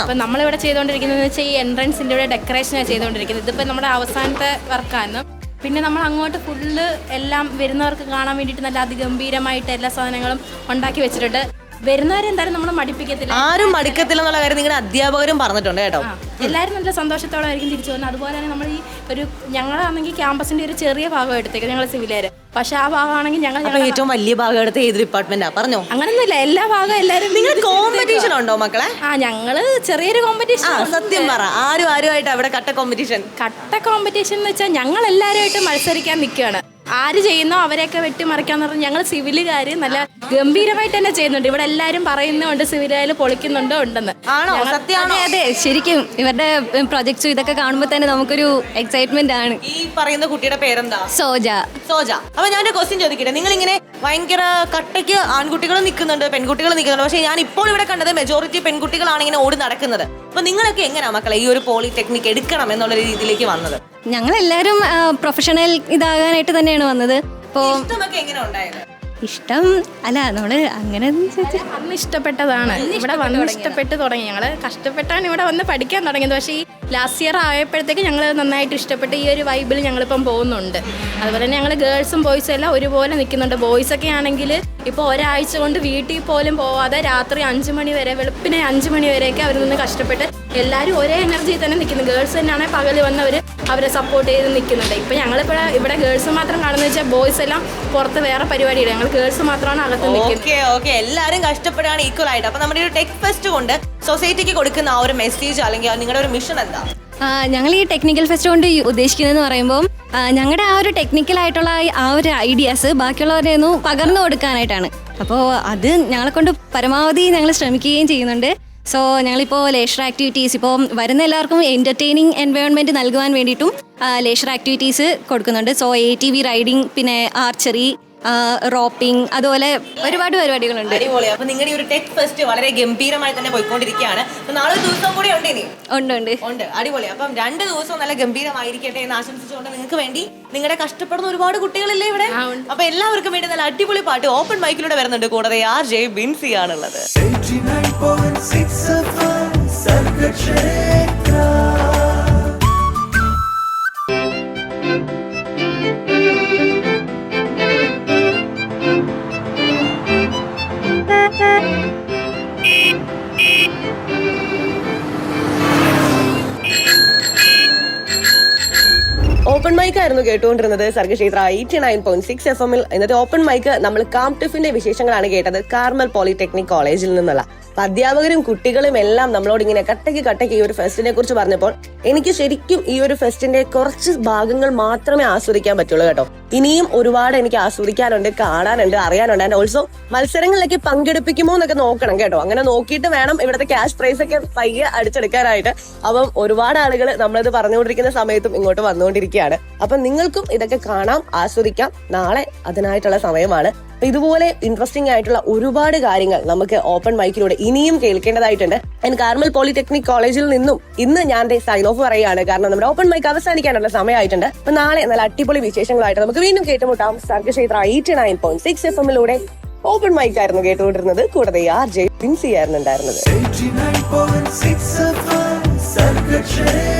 അപ്പം നമ്മളിവിടെ ചെയ്തുകൊണ്ടിരിക്കുന്നത് വെച്ചാൽ ഈ എൻട്രൻസിൻ്റെ ഇവിടെ ഡെക്കറേഷനാണ് ചെയ്തുകൊണ്ടിരിക്കുന്നത്. ഇതിപ്പോൾ നമ്മുടെ അവസാനത്തെ വർക്കായിരുന്നു. പിന്നെ നമ്മൾ അങ്ങോട്ട് ഫുള്ള് എല്ലാം വരുന്നവർക്ക് കാണാൻ വേണ്ടിയിട്ട് നല്ല അതിഗംഭീരമായിട്ട് എല്ലാ സാധനങ്ങളും ഉണ്ടാക്കി വെച്ചിട്ടുണ്ട്. വരുന്നവരെന്തായാലും നമ്മൾ മടിപ്പിക്കത്തില്ല, ആരും മടിക്കത്തില്ല എന്നുള്ള കാര്യം നിങ്ങളുടെ അധ്യാപകരും പറഞ്ഞിട്ടുണ്ട് കേട്ടോ. എല്ലാവരും നല്ല സന്തോഷത്തോടെ ആയിരിക്കും തിരിച്ചു പോകുന്നത്. അതുപോലെ തന്നെ നമ്മൾ ഈ ഒരു ഞങ്ങളാണെങ്കിൽ ക്യാമ്പസിൻ്റെ ഒരു ചെറിയ ഭാഗം എടുത്തേക്ക് ഞങ്ങൾ സിവിലേര്, പക്ഷെ ആ ഭാഗമാണെങ്കിൽ ഞങ്ങൾ ഏറ്റവും വലിയ ഭാഗം എടുത്ത ഏത് ഡിപ്പാർട്ട്മെന്റാ പറഞ്ഞോ? അങ്ങനൊന്നുമില്ല, എല്ലാ ഭാഗം എല്ലാവരും. നിങ്ങൾ കോമ്പറ്റീഷൻ ഉണ്ടോ മക്കളെ? ഞങ്ങള് ചെറിയൊരു കോമ്പറ്റീഷൻ. സത്യം പറ, ആരുമായിട്ട് അവിടെ കട്ട കോമ്പറ്റീഷൻ എന്ന് വെച്ചാൽ ഞങ്ങൾ എല്ലാവരുമായിട്ട് മത്സരിക്കാൻ നിൽക്കുകയാണ്. ആര് ചെയ്യുന്നോ അവരെയൊക്കെ വെട്ടിമറിക്കാന്ന് പറഞ്ഞാൽ ഞങ്ങൾ സിവിലുകാർ നല്ല ഗംഭീരമായിട്ട് തന്നെ ചെയ്യുന്നുണ്ട്. ഇവിടെ എല്ലാവരും പറയുന്നുണ്ട് സിവിലുകാർ പൊളിക്കുന്നുണ്ടോ ഉണ്ടെന്ന്. ആണോ? സത്യമാണോ? അതെ, ശരിക്കും ഇവരുടെ പ്രൊജക്ട്സും ഇതൊക്കെ കാണുമ്പോൾ തന്നെ നമുക്കൊരു എക്സൈറ്റ്മെന്റ് ആണ്. ഈ പറയുന്ന കുട്ടിയുടെ പേരെന്താ? സോജ. അപ്പൊ ഞാൻ ഒരു ക്വസ്റ്റ്യൻ ചോദിക്കട്ടെ. നിങ്ങൾ ഇങ്ങനെ ഭയങ്കര കട്ടയ്ക്ക് ആൺകുട്ടികൾ നിൽക്കുന്നുണ്ട്, പെൺകുട്ടികൾ നിൽക്കുന്നുണ്ട്, പക്ഷെ ഞാൻ ഇപ്പോൾ ഇവിടെ കണ്ടത് മെജോറിറ്റി പെൺകുട്ടികളാണ് ഇങ്ങനെ ഓടി നടക്കുന്നത്. അപ്പൊ നിങ്ങളൊക്കെ എങ്ങനെയാ മക്കളെ ഈ ഒരു പോളിടെക്നിക് എടുക്കണം എന്നുള്ള രീതിയിലേക്ക് വന്നത്? ഞങ്ങളെല്ലാവരും പ്രൊഫഷണൽ ഇതാകാനായിട്ട് തന്നെയാണ് വന്നത്. അപ്പോൾ ഇഷ്ടമൊക്കെ എങ്ങനെ ഉണ്ടായത്? ഇഷ്ടം അല്ല, നമ്മള് അങ്ങനെ അന്ന് ഇഷ്ടപ്പെട്ടതാണ്. ഇവിടെ വന്ന് ഇഷ്ടപ്പെട്ട് തുടങ്ങി. ഞങ്ങൾ കഷ്ടപ്പെട്ടാണ് ഇവിടെ വന്ന് പഠിക്കാൻ തുടങ്ങിയത്. പക്ഷേ ഈ ലാസ്റ്റ് ഇയർ ആയപ്പോഴത്തേക്ക് ഞങ്ങൾ നന്നായിട്ട് ഇഷ്ടപ്പെട്ട് ഈ ഒരു വൈബിൽ ഞങ്ങളിപ്പം പോകുന്നുണ്ട്. അതുപോലെ തന്നെ ഞങ്ങൾ ഗേൾസും ബോയ്സും എല്ലാം ഒരുപോലെ നിൽക്കുന്നുണ്ട്. ബോയ്സൊക്കെ ആണെങ്കിൽ ഇപ്പോൾ ഒരാഴ്ച കൊണ്ട് വീട്ടിൽ പോലും പോവാതെ രാത്രി 5 മണി വരെ, വെളുപ്പിനെ 5 മണി വരെയൊക്കെ അവർ നിന്ന് കഷ്ടപ്പെട്ട് എല്ലാവരും ഒരേ എനർജിയിൽ തന്നെ നിൽക്കുന്നു. ഗേൾസ് തന്നെയാണെങ്കിൽ പകൽ വന്നവർ അവരെ സപ്പോർട്ട് ചെയ്ത് നിൽക്കുന്നുണ്ട്. ഇപ്പം ഞങ്ങളിപ്പോൾ ഇവിടെ ഗേൾസ് മാത്രം കാണുന്നത് വെച്ചാൽ ബോയ്സ് എല്ലാം പുറത്ത് വേറെ പരിപാടിയില്ല, ഞങ്ങൾ ഗേൾസ് മാത്രമാണ് അകത്ത് നിൽക്കുന്നത്. എല്ലാവരും കഷ്ടപ്പെടാണ് ഈക്വൽ ആയിട്ട്. അപ്പൊ നമ്മുടെ ഒരു ടെക് ഫെസ്റ്റ് കൊണ്ട് സൊസൈറ്റിക്ക് കൊടുക്കുന്ന ആ ഒരു മെസ്സേജ് അല്ലെങ്കിൽ നിങ്ങളുടെ ഒരു മിഷൻ എന്താ? ഞങ്ങൾ ഈ ടെക്നിക്കൽ ഫെസ്റ്റ് കൊണ്ട് ഉദ്ദേശിക്കുന്നതെന്ന് പറയുമ്പോൾ ഞങ്ങളുടെ ആ ഒരു ടെക്നിക്കലായിട്ടുള്ള ആ ഒരു ഐഡിയാസ് ബാക്കിയുള്ളവരെ ഒന്ന് പകർന്നു കൊടുക്കാനായിട്ടാണ്. അപ്പോൾ അത് ഞങ്ങളെ കൊണ്ട് പരമാവധി ഞങ്ങൾ ശ്രമിക്കുകയും ചെയ്യുന്നുണ്ട്. സോ ഞങ്ങളിപ്പോൾ ലേഷർ ആക്ടിവിറ്റീസ്, ഇപ്പോൾ വരുന്ന എല്ലാവർക്കും എൻ്റർടൈനിങ് എൻവയോൺമെൻറ്റ് നൽകുവാൻ വേണ്ടിയിട്ടും ലേഷർ ആക്ടിവിറ്റീസ് കൊടുക്കുന്നുണ്ട്. സോ ATV റൈഡിങ്, പിന്നെ ആർച്ചറി, റോപ്പിംഗ്, അതുപോലെ ഒരുപാട് പരിപാടികളുണ്ട്. അടിപൊളി. അപ്പൊ നിങ്ങളുടെ ഈ ഒരു ടെക് ഫെസ്റ്റ് വളരെ ഗംഭീരമായി തന്നെ പോയിക്കൊണ്ടിരിക്കുകയാണ്. നാളെ ദിവസം കൂടെ ഉണ്ട് ഇനി? ഉണ്ട്. അടിപൊളി. അപ്പം 2 ദിവസവും നല്ല ഗംഭീരമായിരിക്കട്ടെ എന്ന് ആശംസിച്ചുകൊണ്ട് നിങ്ങൾക്ക് വേണ്ടി നിങ്ങളുടെ കഷ്ടപ്പെടുന്ന ഒരുപാട് കുട്ടികളില്ലേ ഇവിടെ? അപ്പൊ എല്ലാവർക്കും വേണ്ടി നല്ല അടിപൊളി പാട്ട് ഓപ്പൺ മൈക്കിലൂടെ വരുന്നുണ്ട്. കൂടാതെ RJ ബിൻസി ആണുള്ളത്. 89.6 FM സർഗക്ഷേത്ര. ഓപ്പൺ മൈക്ക് ആയിരുന്നു കേട്ടുകൊണ്ടിരുന്നത് സർഗക്ഷേത്ര 89.6 FM. ഇന്നത്തെ ഓപ്പൺ മൈക്ക് നമ്മൾ കാംടിഫിന്റെ വിശേഷങ്ങളാണ് കേട്ടത്, കാർമൽ പോളിടെക്നിക് കോളേജിൽ നിന്നുള്ള. അധ്യാപകരും കുട്ടികളും എല്ലാം നമ്മളോട് ഇങ്ങനെ കട്ടയ്ക്ക് ഈ ഒരു ഫെസ്റ്റിനെ കുറിച്ച് പറഞ്ഞപ്പോൾ എനിക്ക് ശരിക്കും ഈ ഒരു ഫെസ്റ്റിന്റെ കുറച്ച് ഭാഗങ്ങൾ മാത്രമേ ആസ്വദിക്കാൻ പറ്റുള്ളൂ കേട്ടോ. ഇനിയും ഒരുപാട് എനിക്ക് ആസ്വദിക്കാനുണ്ട്, കാണാനുണ്ട്, അറിയാനുണ്ട്. ആൻഡ് ഓൾസോ മത്സരങ്ങളിലേക്ക് പങ്കെടുപ്പിക്കുമോ എന്നൊക്കെ നോക്കണം കേട്ടോ. അങ്ങനെ നോക്കിയിട്ട് വേണം ഇവിടുത്തെ ക്യാഷ് പ്രൈസ് ഒക്കെ പയ്യെ അടിച്ചെടുക്കാനായിട്ട്. അപ്പം ഒരുപാട് ആളുകൾ നമ്മളിത് പറഞ്ഞുകൊണ്ടിരിക്കുന്ന സമയത്തും ഇങ്ങോട്ട് വന്നുകൊണ്ടിരിക്കുകയാണ്. അപ്പം നിങ്ങൾക്കും ഇതൊക്കെ കാണാം, ആസ്വദിക്കാം. നാളെ അതിനായിട്ടുള്ള സമയമാണ്. ഇതുപോലെ ഇൻട്രസ്റ്റിംഗ് ആയിട്ടുള്ള ഒരുപാട് കാര്യങ്ങൾ നമുക്ക് ഓപ്പൺ മൈക്കിലൂടെ ഇനിയും കേൾക്കേണ്ടതായിട്ടുണ്ട്. ആൻഡ് കാർമൽ പോളിടെക്നിക് കോളേജിൽ നിന്നും ഇന്ന് ഞാൻ സൈൻ ഓഫ് പറയുകയാണ്, കാരണം നമ്മുടെ ഓപ്പൺ മൈക്ക് അവസാനിക്കാനുള്ള സമയമായിട്ടുണ്ട്. അപ്പൊ നാളെ നല്ല അടിപൊളി വിശേഷങ്ങളായിട്ട് നമുക്ക് വീണ്ടും കേട്ടുമുട്ടാം. സർഗക്ഷേത്ര 89.6 FM ഓപ്പൺ മൈക്ക് ആയിരുന്നു കേട്ടുകൊണ്ടിരുന്നത്. കൂടാതെ RJ ബിൻസി ആയിരുന്നു ഉണ്ടായിരുന്നത്. 89.6 FM സർഗക്ഷേത്ര.